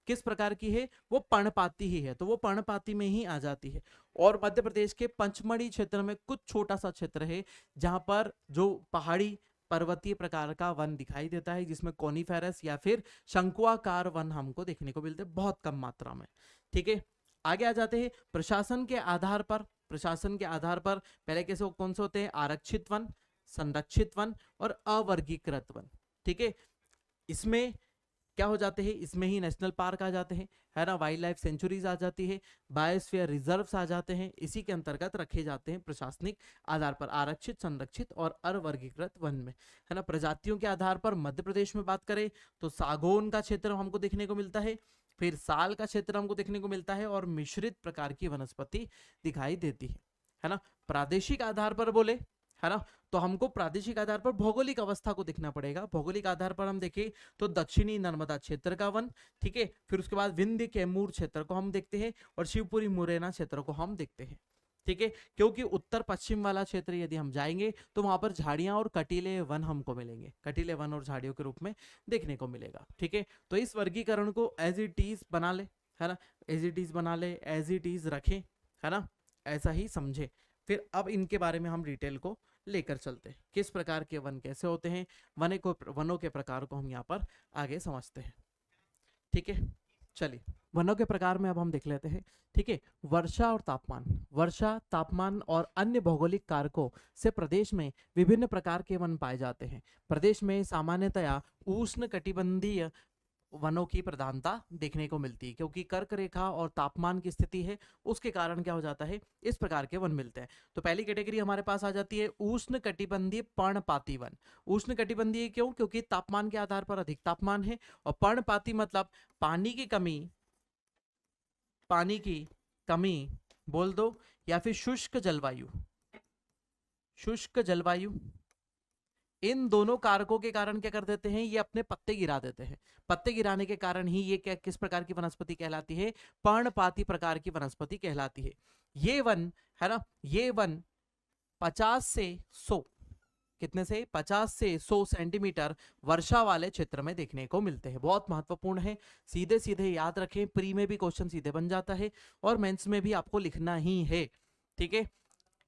S1: किस प्रकार की है, वो पर्णपाती ही है, तो वो पर्णपाती में ही आ जाती है। और मध्य प्रदेश के पंचमढ़ी क्षेत्र में कुछ छोटा सा क्षेत्र है जहां पर जो पहाड़ी पर्वतीय प्रकार का वन दिखाई देता है, जिसमें कोनिफेरस या फिर शंकुआकार वन हमको देखने को मिलते हैं बहुत कम मात्रा में। ठीक है, आगे आ जाते हैं प्रशासन के आधार पर। पहले कैसे, कौन से होते हैं, आरक्षित वन, संरक्षित वन और अवर्गीकृत वन। ठीक है, इसमें क्या हो जाते हैं, इसमें ही नेशनल पार्क आ जाते हैं, है ना, वाइल्ड लाइफ सेंचुरीज आ जाती है, बायोस्फीयर रिजर्व्स आ जाते हैं, इसी के अंतर्गत रखे जाते हैं प्रशासनिक आधार पर आरक्षित, संरक्षित और अवर्गीकृत वन में, है ना। प्रजातियों के आधार पर मध्य प्रदेश में बात करें तो सागौन का क्षेत्र हमको देखने को मिलता है, फिर साल का क्षेत्र हमको देखने को मिलता है और मिश्रित प्रकार की वनस्पति दिखाई देती है ना। प्रादेशिक आधार पर बोले, है ना, तो हमको प्रादेशिक आधार पर भौगोलिक अवस्था को देखना पड़ेगा। भौगोलिक आधार पर हम देखें तो दक्षिणी नर्मदा क्षेत्र का वन, ठीक है, फिर उसके बाद विंध्य कैमूर क्षेत्र को हम देखते हैं और शिवपुरी मुरैना क्षेत्र को हम देखते हैं, ठीक है, क्योंकि उत्तर पश्चिम वाला क्षेत्र यदि हम जाएंगे तो वहां पर झाड़ियां और कटीले वन हमको मिलेंगे, कटीले वन और झाड़ियों के रूप में देखने को मिलेगा, ठीक है। तो इस वर्गीकरण को एज इट इज बना ले, है ना, एज इट इज बना ले, एज इट इज रखें, है ना, ऐसा ही समझे। फिर अब इनके बारे में हम डिटेल को लेकर चलते हैं, किस प्रकार के वन कैसे होते हैं, वनों के प्रकार को हम यहाँ पर आगे समझते हैं, ठीक है। चलिए वनों के प्रकार में अब हम देख लेते हैं, ठीक है। वर्षा और तापमान, वर्षा, तापमान और अन्य भौगोलिक कारकों से प्रदेश में विभिन्न प्रकार के वन पाए जाते हैं। प्रदेश में सामान्यतया उष्ण कटिबंधीय वनों की प्रधानता देखने को मिलती है, क्योंकि कर्क रेखा और तापमान की स्थिति है, उसके कारण क्या हो जाता है, इस प्रकार के वन मिलते हैं। तो पहली कैटेगरी हमारे पास आ जाती है उष्ण कटिबंधीय पर्णपाती वन। उष्ण कटिबंधीय क्यों, क्योंकि तापमान के आधार पर अधिक तापमान है, और पर्णपाती मतलब पानी की कमी बोल दो, या फिर शुष्क जलवायु, इन दोनों कारकों के कारण क्या कर देते हैं, ये अपने पत्ते गिरा देते हैं। पत्ते गिराने के कारण ही ये क्या, किस प्रकार की वनस्पति कहलाती है, पर्णपाती प्रकार की वनस्पति कहलाती है। ये वन, है ना, ये वन 50 से 100, कितने से, 50 से 100 सेंटीमीटर वर्षा वाले क्षेत्र में देखने को मिलते हैं। बहुत महत्वपूर्ण है, सीधे सीधे याद रखें, प्री में भी क्वेश्चन सीधे बन जाता है और मेंस में भी आपको लिखना ही है, ठीक है।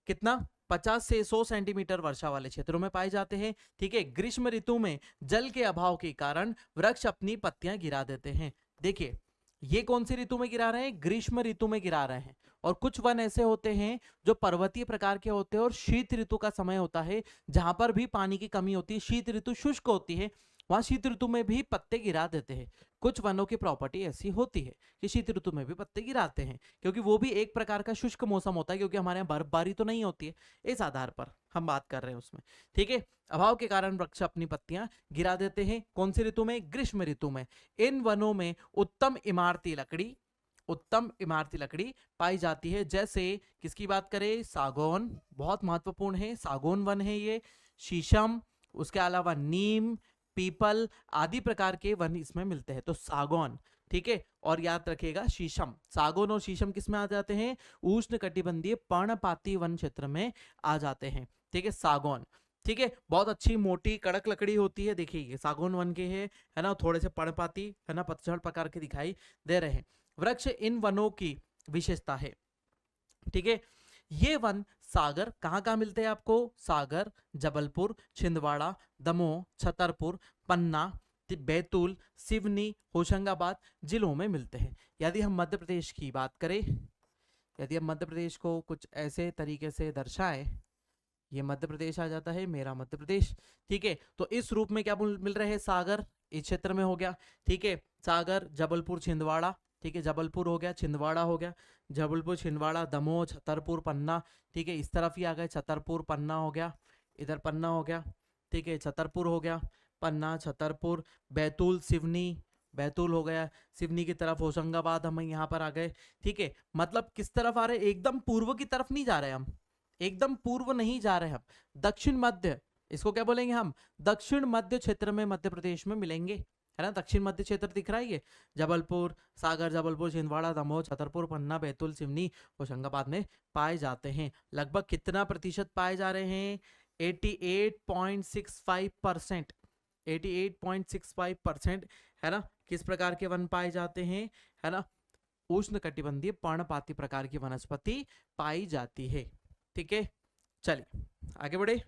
S1: कितना, 50 से 100 सेंटीमीटर वर्षा वाले क्षेत्रों में पाए जाते हैं, ठीक है। ग्रीष्म ऋतु में जल के अभाव के कारण वृक्ष अपनी पत्तियां गिरा देते हैं। देखिए ये कौन सी ऋतु में गिरा रहे हैं, ग्रीष्म ऋतु में गिरा रहे हैं। और कुछ वन ऐसे होते हैं जो पर्वतीय प्रकार के होते हैं और शीत ऋतु का समय होता है जहां पर भी पानी की कमी होती है, शीत ऋतु शुष्क होती है, वहां शीत ऋतु में भी पत्ते गिरा देते हैं। कुछ वनों की प्रॉपर्टी ऐसी होती है कि शीत ऋतु में भी पत्ते गिराते हैं, क्योंकि वो भी एक प्रकार का शुष्क मौसम होता है, क्योंकि हमारे यहाँ बर्फबारी तो नहीं होती है, इस आधार पर हम बात कर रहे हैं उसमें, ठीक है। अभाव के कारण वृक्ष अपनी पत्तियां गिरा देते हैं, कौन सी ऋतु में, ग्रीष्म ऋतु में। इन वनों में उत्तम इमारती लकड़ी पाई जाती है, जैसे किसकी बात करें, सागौन, बहुत महत्वपूर्ण है, सागौन वन है ये, शीशम, उसके अलावा नीम, पीपल आदि प्रकार के वन इसमें मिलते हैं। तो सागौन, ठीक है, और याद रखिएगा शीशम, सागौन और शीशम किस में आ जाते हैं, उष्ण कटिबंधीय पर्णपाती वन क्षेत्र में आ जाते हैं, ठीक है। सागौन, ठीक है, बहुत अच्छी मोटी कड़क लकड़ी होती है, देखिए ये सागौन वन के है ना, थोड़े से पर्णपाती, है ना, पतझड़ प्रकार के दिखाई दे रहे हैं। वृक्ष इन वनों की विशेषता है, ठीक है। ये वन सागर, कहाँ मिलते हैं आपको, सागर, जबलपुर, छिंदवाड़ा, दमोह, छतरपुर, पन्ना, बैतूल, सिवनी, होशंगाबाद जिलों में मिलते हैं। यदि हम मध्य प्रदेश की बात करें, यदि हम मध्य प्रदेश को कुछ ऐसे तरीके से दर्शाएं, ये मध्य प्रदेश आ जाता है, मेरा मध्य प्रदेश, ठीक है। तो इस रूप में क्या मिल रहे हैं, सागर इस क्षेत्र में हो गया, ठीक है, सागर, जबलपुर, छिंदवाड़ा, ठीक है, जबलपुर हो गया, छिंदवाड़ा हो गया, जबलपुर, छिंदवाड़ा, दमोह, छतरपुर, पन्ना, ठीक है, इस तरफ ही आ गए, छतरपुर, पन्ना हो गया, इधर पन्ना हो गया, ठीक है, छतरपुर हो गया, पन्ना, छतरपुर, बैतूल, सिवनी, बैतूल हो गया, सिवनी की तरफ होशंगाबाद, हम यहाँ पर आ गए, ठीक है। मतलब किस तरफ आ रहे, एकदम पूर्व की तरफ नहीं जा रहे हम, एकदम पूर्व नहीं जा रहे हम, दक्षिण मध्य, इसको क्या बोलेंगे हम, दक्षिण मध्य क्षेत्र में मध्य प्रदेश में मिलेंगे, है ना। दक्षिण मध्य क्षेत्र दिख रहा है ये, जबलपुर, सागर, जबलपुर, छिंदवाड़ा, दमोह, छतरपुर, पन्ना, बैतूल, सिवनी, होशंगाबाद में पाए जाते हैं। लगभग कितना प्रतिशत पाए जा रहे हैं, 88.65%, 88.65%, है ना, किस प्रकार के वन पाए जाते हैं, है ना, उष्ण कटिबंधीय पर्णपाती प्रकार की वनस्पति पाई जाती है, ठीक है। चलिए आगे बढ़े,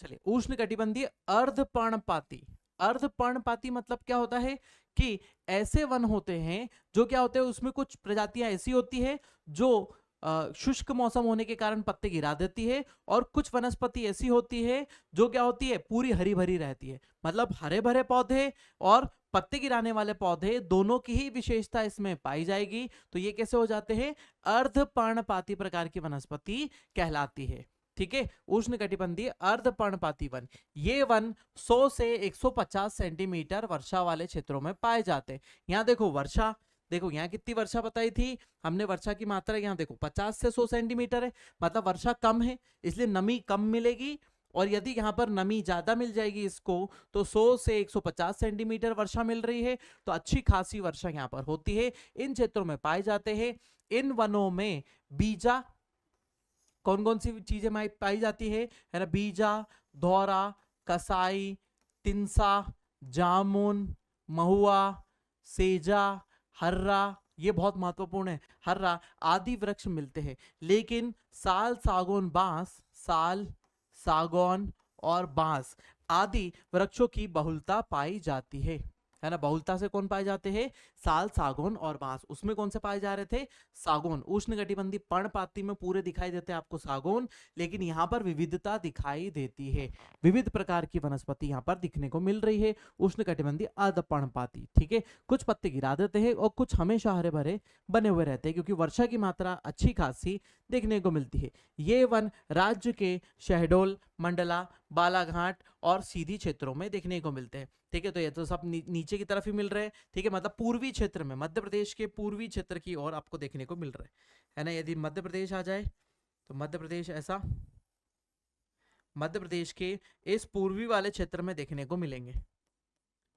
S1: चलिए उष्ण कटिबंधीय अर्धपर्णपाती मतलब क्या होता है कि ऐसे वन होते हैं जो क्या होते हैं, उसमें कुछ प्रजातियां ऐसी होती है जो शुष्क मौसम होने के कारण पत्ते गिरा देती है, और कुछ वनस्पति ऐसी होती है जो क्या होती है, पूरी हरी भरी रहती है। मतलब हरे भरे पौधे और पत्ते गिराने वाले पौधे दोनों की ही विशेषता इसमें पाई जाएगी। तो ये कैसे हो जाते हैं, अर्धपर्णपाती प्रकार की वनस्पति कहलाती है। ठीक है, उष्णकटिबंधीय अर्धपर्णपाती वन। ये वन 100 से 150 सेंटीमीटर वर्षा वाले क्षेत्रों में पाए जाते हैं। यहाँ देखो वर्षा, देखो यहाँ कितनी वर्षा बताई थी हमने, वर्षा की मात्रा यहाँ देखो 50 से 100 सेंटीमीटर है, मतलब वर्षा कम है, इसलिए नमी कम मिलेगी। और यदि यहाँ पर नमी ज्यादा मिल जाएगी इसको, तो 100 से 150 सेंटीमीटर वर्षा मिल रही है, तो अच्छी खासी वर्षा यहाँ पर होती है, इन क्षेत्रों में पाए जाते हैं। इन वनों में बीजा, कौन कौन सी चीजें पाई जाती है ना, बीजा, धौरा, कसाई, तिनसा, जामुन, महुआ, सेजा, हर्रा, ये बहुत महत्वपूर्ण है, हर्रा आदि वृक्ष मिलते हैं। लेकिन साल, सागौन, बांस, साल, सागौन और बांस आदि वृक्षों की बहुलता पाई जाती है ना। बहुलता से कौन पाए जाते हैं, साल, सागौन और बांस। उसमें कौन से पाए जा रहे थे, सागौन। उष्णकटिबंधीय पर्णपाती में पूरे दिखाई देते हैं आपको सागौन, लेकिन यहाँ पर विविधता दिखाई देती है, विविध प्रकार की वनस्पति यहाँ पर दिखने को मिल रही है उष्णकटिबंधीय अर्धपर्णपाती। ठीक है, कुछ पत्ते गिरा देते हैं और कुछ हमेशा हरे भरे बने हुए रहते हैं, क्योंकि वर्षा की मात्रा अच्छी खासी देखने को मिलती है। ये वन राज्य के शहडोल, मंडला, बालाघाट और सीधी क्षेत्रों में देखने को मिलते हैं। ठीक है, तो ये तो सब नीचे की तरफ ही मिल रहे हैं। ठीक है, मतलब पूर्वी क्षेत्र में, मध्य प्रदेश के पूर्वी क्षेत्र की ओर आपको देखने को मिल रहा है ना। यदि मध्य प्रदेश आ जाए तो मध्य प्रदेश ऐसा, मध्य प्रदेश के इस पूर्वी वाले क्षेत्र में देखने को मिलेंगे।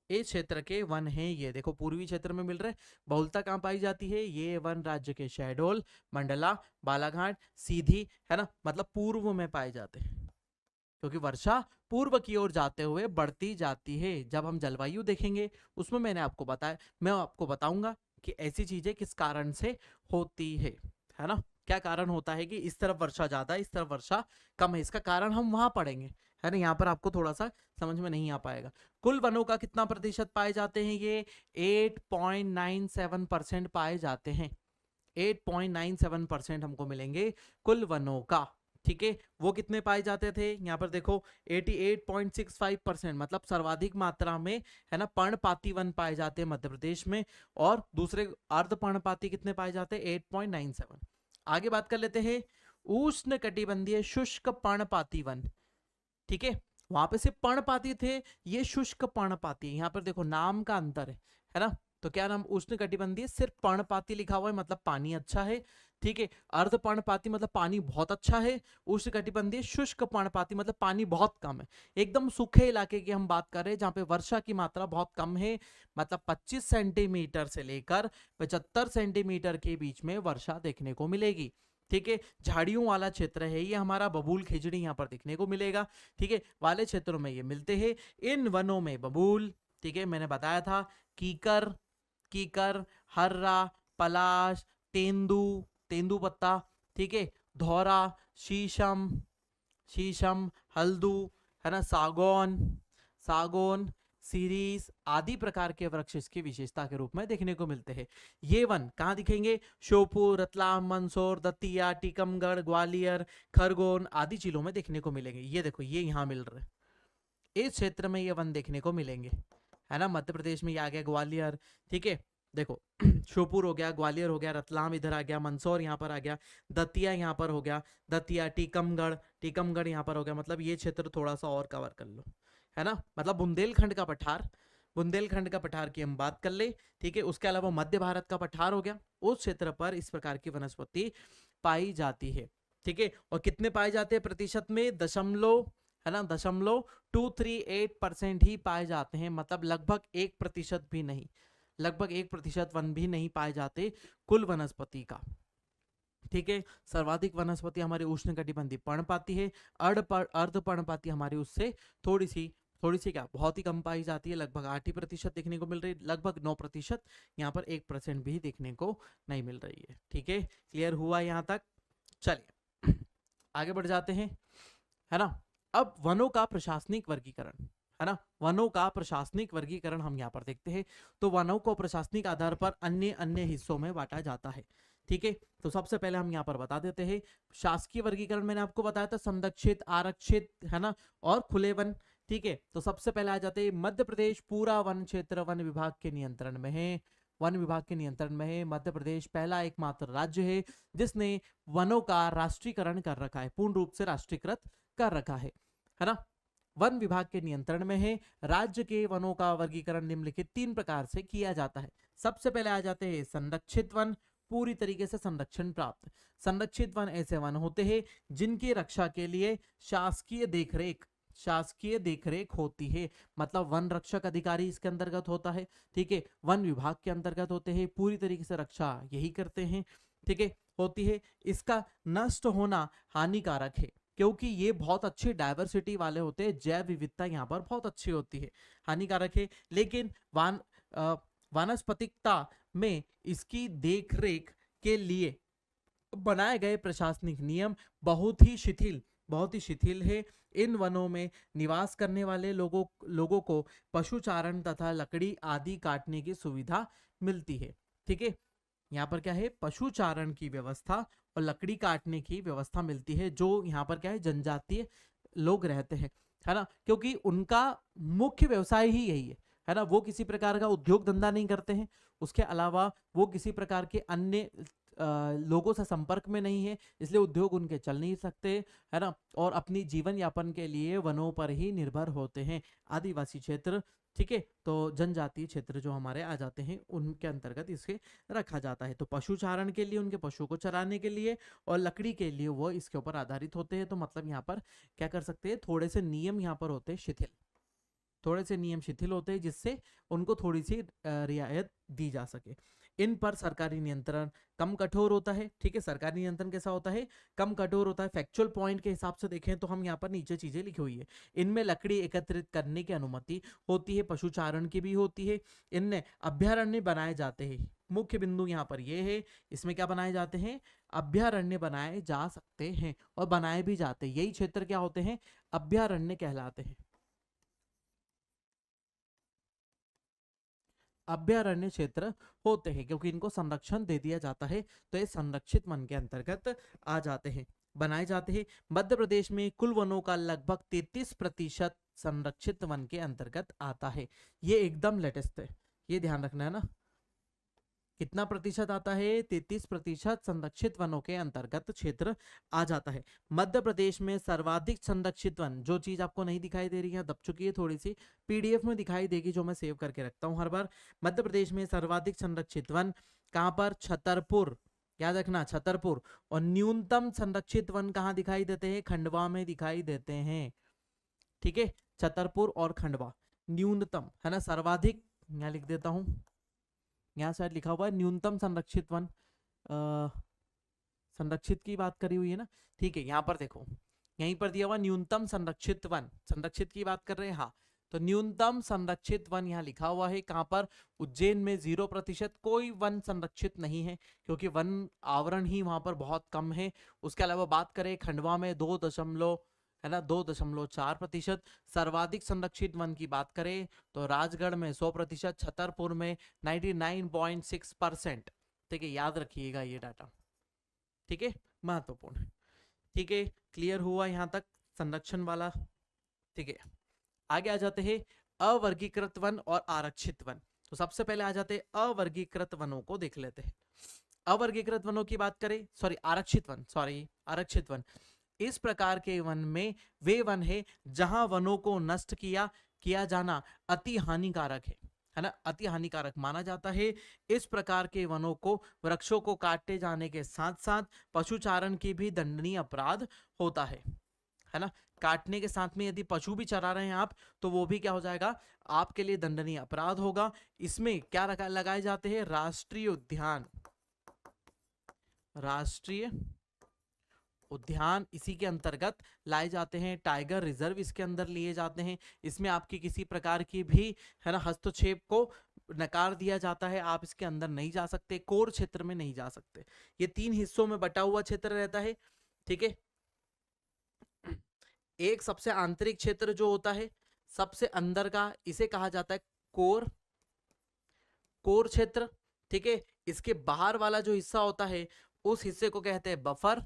S1: इस क्षेत्र के वन हैं ये, देखो पूर्वी क्षेत्र में मिल रहे। बहुलता कहाँ पाई जाती है, ये वन राज्य के शहडोल, मंडला, बालाघाट, सीधी, है ना, मतलब पूर्व में पाए जाते हैं, क्योंकि वर्षा पूर्व की ओर जाते हुए बढ़ती जाती है। जब हम जलवायु देखेंगे उसमें मैं आपको बताऊंगा कि ऐसी चीजें किस कारण से होती है ना। क्या कारण होता है कि इस तरफ वर्षा ज्यादा है, इस तरफ वर्षा कम है, इसका कारण हम वहां पढ़ेंगे, है ना। यहाँ पर आपको थोड़ा सा समझ में नहीं आ पाएगा। कुल वनों का कितना प्रतिशत पाए जाते हैं, ये 8.97% पाए जाते हैं। 8.97% हमको मिलेंगे कुल वनों का। ठीक है, वो कितने पाए जाते थे, यहाँ पर देखो 88.65%, मतलब सर्वाधिक मात्रा में, है ना, पर्णपाती वन पाए जाते हैं मध्य प्रदेश में, और दूसरे अर्धपर्णपाती कितने पाए जाते हैं, 8.97। आगे बात कर लेते हैं उष्ण कटिबंधीय शुष्क पर्णपाती वन। ठीक है, वहां पे सिर्फ पर्णपाती थे, ये शुष्क पर्णपाती। यहाँ पर देखो नाम का अंतर है ना। तो क्या नाम, उष्ण कटिबंधीय सिर्फ पर्णपाती लिखा हुआ है, मतलब पानी अच्छा है। ठीक है, अर्ध पर्णपाती मतलब पानी बहुत अच्छा है। उष्ण कटिबंधीय शुष्क पर्णपाती मतलब पानी बहुत कम है, एकदम सूखे इलाके की हम बात कर रहे हैं, जहां पे वर्षा की मात्रा बहुत कम है, मतलब 25 सेंटीमीटर से लेकर 75 सेंटीमीटर के बीच में वर्षा देखने को मिलेगी। ठीक है, झाड़ियों वाला क्षेत्र है ये हमारा, बबूल, खिजड़ी यहाँ पर देखने को मिलेगा। ठीक है, वाले क्षेत्रों में ये मिलते हैं। इन वनों में बबूल, ठीक है, मैंने बताया था, कीकर, हर्रा, पलाश, तेंदू पत्ता, ठीक है, धौरा, शीशम, हल्दू, है ना, सागौन, सीरीज आदि प्रकार के वृक्ष इसकी विशेषता के रूप में देखने को मिलते हैं। ये वन कहाँ दिखेंगे, श्योपुर, रतलाम, मंदसौर, दतिया, टीकमगढ़, ग्वालियर, खरगोन आदि जिलों में देखने को मिलेंगे। ये देखो ये यहाँ मिल रहे, इस क्षेत्र में ये वन देखने को मिलेंगे, है ना। मध्य प्रदेश में ये आ गया ग्वालियर। ठीक है, देखो श्योपुर हो गया, ग्वालियर हो गया, रतलाम इधर आ गया, मंदसौर यहाँ पर आ गया, दतिया यहाँ पर हो गया, दतिया, टीकमगढ़ यहाँ पर हो गया। मतलब ये क्षेत्र थोड़ा सा और कवर कर लो, है ना। मतलब बुंदेलखंड का पठार की हम बात कर ले। ठीक है, उसके अलावा मध्य भारत का पठार हो गया, उस क्षेत्र पर इस प्रकार की वनस्पति पाई जाती है। ठीक है, और कितने पाए जाते हैं प्रतिशत में, दशमलव, है ना, 0.238% ही पाए जाते हैं, मतलब लगभग 1% भी नहीं, लगभग 1% वन भी नहीं पाए जाते कुल वनस्पति का। ठीक है, सर्वाधिक वनस्पति हमारी उष्णकटिबंधीय पर्णपाती है, अर्धपर्णपाती हमारी उससे थोड़ी सी क्या, बहुत ही कम पाई जाती है, लगभग 8% देखने को मिल रही है, लगभग 9%, यहाँ पर 1% भी देखने को नहीं मिल रही है। ठीक है, क्लियर हुआ यहाँ तक। चलिए आगे बढ़ जाते हैं, है ना। अब वनों का प्रशासनिक वर्गीकरण, है ना, वनों का प्रशासनिक वर्गीकरण हम यहाँ पर देखते हैं। तो वनों को प्रशासनिक आधार पर अन्य हिस्सों में बांटा जाता है। ठीक है, तो सबसे पहले हम यहाँ पर बता देते हैं शासकीय वर्गीकरण मैंने आपको बताया था, संरक्षित, आरक्षित, है ना, और खुले वन। ठीक है, तो सबसे पहले आ जाते हैं मध्य प्रदेश पूरा वन क्षेत्र वन विभाग के नियंत्रण में है। वन विभाग के नियंत्रण में है मध्य प्रदेश, पहला एकमात्र राज्य है जिसने वनों का राष्ट्रीयकरण कर रखा है, पूर्ण रूप से राष्ट्रीयकृत कर रखा है ना। वन विभाग के नियंत्रण में है। राज्य के वनों का वर्गीकरण निम्नलिखित 3 प्रकार से किया जाता है। सबसे पहले आ जाते हैं संरक्षित वन, पूरी तरीके से संरक्षण प्राप्त। संरक्षित वन ऐसे वन होते हैं जिनकी रक्षा के लिए शासकीय देखरेख होती है, मतलब वन रक्षक अधिकारी इसके अंतर्गत होता है। ठीक है, वन विभाग के अंतर्गत होते हैं, पूरी तरीके से रक्षा यही करते हैं। ठीक है, होती है। इसका नष्ट होना हानिकारक है क्योंकि ये बहुत अच्छी डायवर्सिटी वाले होते हैं, जैव विविधता यहाँ पर बहुत अच्छी होती है, हानिकारक है। लेकिन वानस्पतिकता में इसकी देखरेख के लिए बनाए गए प्रशासनिक नियम बहुत ही शिथिल है। इन वनों में निवास करने वाले लोगों को पशुचारण तथा लकड़ी आदि काटने की सुविधा मिलती है। ठीक है, यहाँ पर क्या है, पशुचारण की व्यवस्था और लकड़ी काटने की व्यवस्था मिलती है, जो यहाँ पर क्या है, जनजातीय लोग रहते हैं, है ना, क्योंकि उनका मुख्य व्यवसाय ही यही है ना। वो किसी प्रकार का उद्योग धंधा नहीं करते हैं, उसके अलावा वो किसी प्रकार के अन्य लोगों से संपर्क में नहीं है, इसलिए उद्योग उनके चल नहीं सकते, है ना, और अपनी जीवन यापन के लिए वनों पर ही निर्भर होते हैं। आदिवासी क्षेत्र, ठीक है, तो जनजातीय क्षेत्र जो हमारे आ जाते हैं उनके अंतर्गत इसके रखा जाता है। तो पशुचारण के लिए, उनके पशु को चराने के लिए, और लकड़ी के लिए वो इसके ऊपर आधारित होते हैं। तो मतलब यहाँ पर क्या कर सकते हैं, थोड़े से नियम यहाँ पर होते हैं शिथिल, थोड़े से नियम शिथिल होते हैं जिससे उनको थोड़ी सी रियायत दी जा सके। इन पर सरकारी नियंत्रण कम कठोर होता है। ठीक है, सरकारी नियंत्रण कैसा होता है, कम कठोर होता है। फैक्चुअल पॉइंट के हिसाब से देखें तो हम यहाँ पर नीचे चीजें लिखी हुई है। इनमें लकड़ी एकत्रित करने की अनुमति होती है, पशुचारण की भी होती है। इनमें अभ्यारण्य बनाए जाते हैं, मुख्य बिंदु यहाँ पर ये है, इसमें क्या बनाए जाते हैं, अभ्यारण्य बनाए जा सकते हैं और बनाए भी जाते हैं। यही क्षेत्र क्या होते हैं, अभ्यारण्य कहलाते हैं। अभ्यारण्य क्षेत्र होते हैं क्योंकि इनको संरक्षण दे दिया जाता है, तो ये संरक्षित वन के अंतर्गत आ जाते हैं, बनाए जाते हैं। मध्य प्रदेश में कुल वनों का लगभग 33% संरक्षित वन के अंतर्गत आता है। ये एकदम लेटेस्ट है, ये ध्यान रखना है ना। कितना प्रतिशत आता है, 33% संरक्षित वनों के अंतर्गत क्षेत्र आ जाता है। मध्य प्रदेश में सर्वाधिक संरक्षित वन, जो चीज आपको नहीं दिखाई दे रही है, दब चुकी है थोड़ी सी, पीडीएफ में दिखाई देगी जो मैं सेव करके रखता हूं हर बार। मध्य प्रदेश में सर्वाधिक संरक्षित वन कहां पर, छतरपुर, याद रखना छतरपुर। और न्यूनतम संरक्षित वन कहां दिखाई देते हैं, खंडवा में दिखाई देते हैं। ठीक है, छतरपुर और खंडवा न्यूनतम, है ना, सर्वाधिक यहाँ लिख देता हूं, यहाँ शायद लिखा हुआ है न्यूनतम संरक्षित वन, संरक्षित की बात करी हुई है ना। ठीक है, यहाँ पर देखो, यहीं पर दिया हुआ न्यूनतम संरक्षित वन, संरक्षित की बात कर रहे हैं, हाँ, तो न्यूनतम संरक्षित वन यहाँ लिखा हुआ है कहाँ पर, उज्जैन में 0%, कोई वन संरक्षित नहीं है क्योंकि वन आवरण ही वहां पर बहुत कम है। उसके अलावा बात करें खंडवा में 2.4%। सर्वाधिक संरक्षित वन की बात करें तो राजगढ़ में 100%, छतरपुर में 99.6%। ठीक है, याद रखिएगा ये डाटा, ठीक है, महत्वपूर्ण है। ठीक है, क्लियर हुआ यहाँ तक संरक्षण वाला। ठीक है, आगे आ जाते हैं अवर्गीकृत वन और आरक्षित वन। तो सबसे पहले आ जाते हैं अवर्गीकृत वनों को देख लेते हैं। अवर्गीकृत वनों की बात करें, आरक्षित वन, इस प्रकार के वन में वे वन है जहां वनों को नष्ट किया जाना अति हानिकारक है ना, अति हानिकारक माना जाता है। इस प्रकार के वनों को, वृक्षों को काटे जाने के साथ साथ पशुचारण की भी दंडनीय अपराध होता है ना। काटने के साथ में यदि पशु भी चरा रहे हैं आप, तो वो भी क्या हो जाएगा, आपके लिए दंडनीय अपराध होगा। इसमें क्या लगाए जाते हैं, राष्ट्रीय उद्यान इसी के अंतर्गत लाए जाते हैं। टाइगर रिजर्व इसके अंदर लिए जाते हैं। इसमें आपकी किसी प्रकार की भी, है ना, हस्तक्षेप को नकार दिया जाता है, आप इसके अंदर नहीं जा सकते, कोर क्षेत्र में नहीं जा सकते। ये 3 हिस्सों में बटा हुआ क्षेत्र रहता है। ठीक है, एक सबसे आंतरिक क्षेत्र जो होता है, सबसे अंदर का, इसे कहा जाता है कोर क्षेत्र। ठीक है, इसके बाहर वाला जो हिस्सा होता है उस हिस्से को कहते हैं बफर,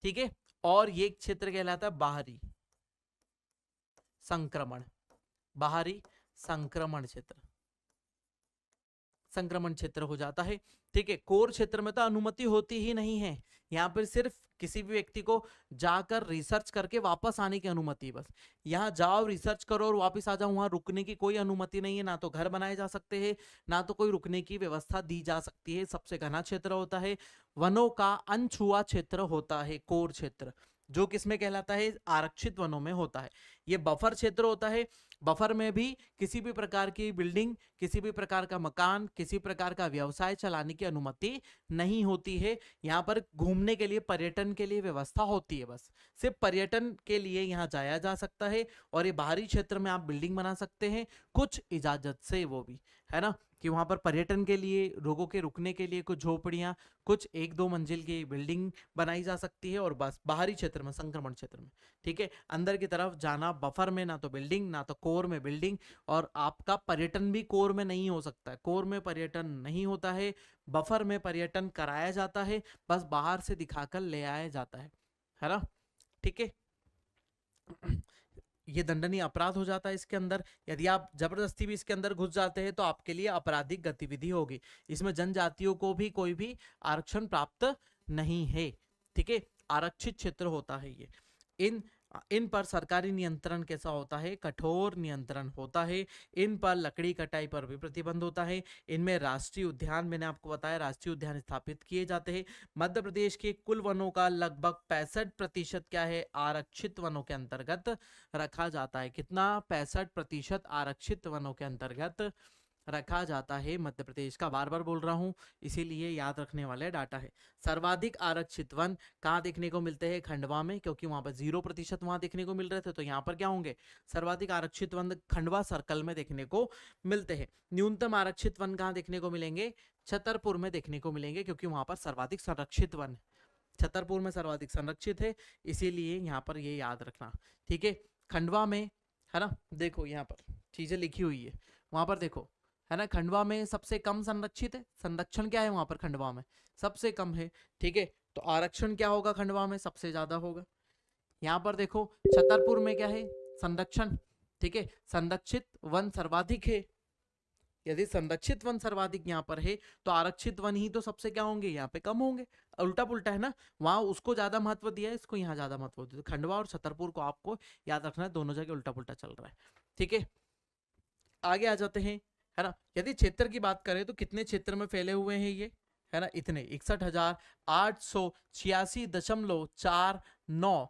S1: ठीक है। और ये क्षेत्र कहलाता है बाहरी संक्रमण, बाहरी संक्रमण क्षेत्र, संक्रमण क्षेत्र हो जाता है, ठीक है। कोर क्षेत्र में तो अनुमति होती ही नहीं है, यहाँ पर सिर्फ किसी भी व्यक्ति को जाकर रिसर्च करके वापस आने की अनुमति है बस। यहाँ जाओ रिसर्च करो और वापस आ जाओ, वहां रुकने की कोई अनुमति नहीं है, ना तो घर बनाए जा सकते हैं, ना तो कोई रुकने की व्यवस्था दी जा सकती है। सबसे घना क्षेत्र होता है, वनों का अनछुआ क्षेत्र होता है कोर क्षेत्र, जो किसमें कहलाता है, आरक्षित वनों में होता है। ये बफर क्षेत्र होता है, बफर में भी किसी भी प्रकार की बिल्डिंग, किसी भी प्रकार का मकान, किसी प्रकार का व्यवसाय चलाने की अनुमति नहीं होती है। यहाँ पर घूमने के लिए, पर्यटन के लिए व्यवस्था होती है, बस सिर्फ पर्यटन के लिए यहाँ जाया जा सकता है। और ये बाहरी क्षेत्र में आप बिल्डिंग बना सकते हैं कुछ इजाजत से, वो भी है ना, कि वहां पर पर्यटन के लिए, लोगों के रुकने के लिए कुछ झोपड़ियां, कुछ 1-2 मंजिल की बिल्डिंग बनाई जा सकती है, और बस बाहरी क्षेत्र में, संक्रमण क्षेत्र में, ठीक है। अंदर की तरफ जाना, बफर में ना तो बिल्डिंग, ना तो कोर में बिल्डिंग, और आपका पर्यटन भी कोर में नहीं हो सकता है, कोर में पर्यटन नहीं होता है, बफर में पर्यटन कराया जाता है, बस बाहर से दिखाकर ले आया जाता है ना, ठीक है। ये दंडनीय अपराध हो जाता है इसके अंदर। यदि आप जबरदस्ती भी इसके अंदर घुस जाते हैं तो आपके लिए आपराधिक गतिविधि होगी। इसमें जनजातियों को भी कोई भी आरक्षण प्राप्त नहीं है, ठीक है। आरक्षित क्षेत्र होता है ये। इन पर सरकारी नियंत्रण कैसा होता है, कठोर नियंत्रण होता है। इन पर लकड़ी कटाई पर भी प्रतिबंध होता है। इनमें राष्ट्रीय उद्यान, मैंने आपको बताया, राष्ट्रीय उद्यान स्थापित किए जाते हैं। मध्य प्रदेश के कुल वनों का लगभग 65% क्या है, आरक्षित वनों के अंतर्गत रखा जाता है। कितना, 65% आरक्षित वनों के अंतर्गत रखा जाता है मध्य प्रदेश का। बार बार बोल रहा हूं, इसीलिए याद रखने वाले डाटा है। सर्वाधिक आरक्षित वन कहाँ देखने को मिलते हैं, खंडवा में, क्योंकि वहां पर 0% वहां देखने को मिल रहे थे, तो यहाँ पर क्या होंगे, सर्वाधिक आरक्षित वन खंडवा सर्कल में देखने को मिलते हैं। न्यूनतम आरक्षित वन कहाँ देखने को मिलेंगे, छतरपुर में देखने को मिलेंगे, क्योंकि वहां पर सर्वाधिक संरक्षित वन, छतरपुर में सर्वाधिक संरक्षित है, इसीलिए यहाँ पर ये याद रखना, ठीक है। खंडवा में, है ना, देखो यहाँ पर चीजें लिखी हुई है, वहां पर देखो, है ना, खंडवा में सबसे कम संरक्षित है, संरक्षण क्या है वहां पर, खंडवा में सबसे कम है, ठीक है। तो आरक्षण क्या होगा, खंडवा में सबसे ज्यादा होगा। यहाँ पर देखो छतरपुर में क्या है, संरक्षण, ठीक है, संरक्षित वन सर्वाधिक है। यदि संरक्षित वन सर्वाधिक यहाँ पर है तो आरक्षित वन ही तो सबसे क्या होंगे, यहाँ पे कम होंगे। उल्टा पुल्टा है ना, वहां उसको ज्यादा महत्व दिया है, इसको यहाँ ज्यादा महत्व दिया। खंडवा और छतरपुर को आपको याद रखना है, दोनों जगह उल्टा पुल्टा चल रहा है, ठीक है। आगे आ जाते हैं, है ना। यदि क्षेत्र की बात करें तो कितने क्षेत्र में फैले हुए हैं ये, है ना, इतने 61,886.49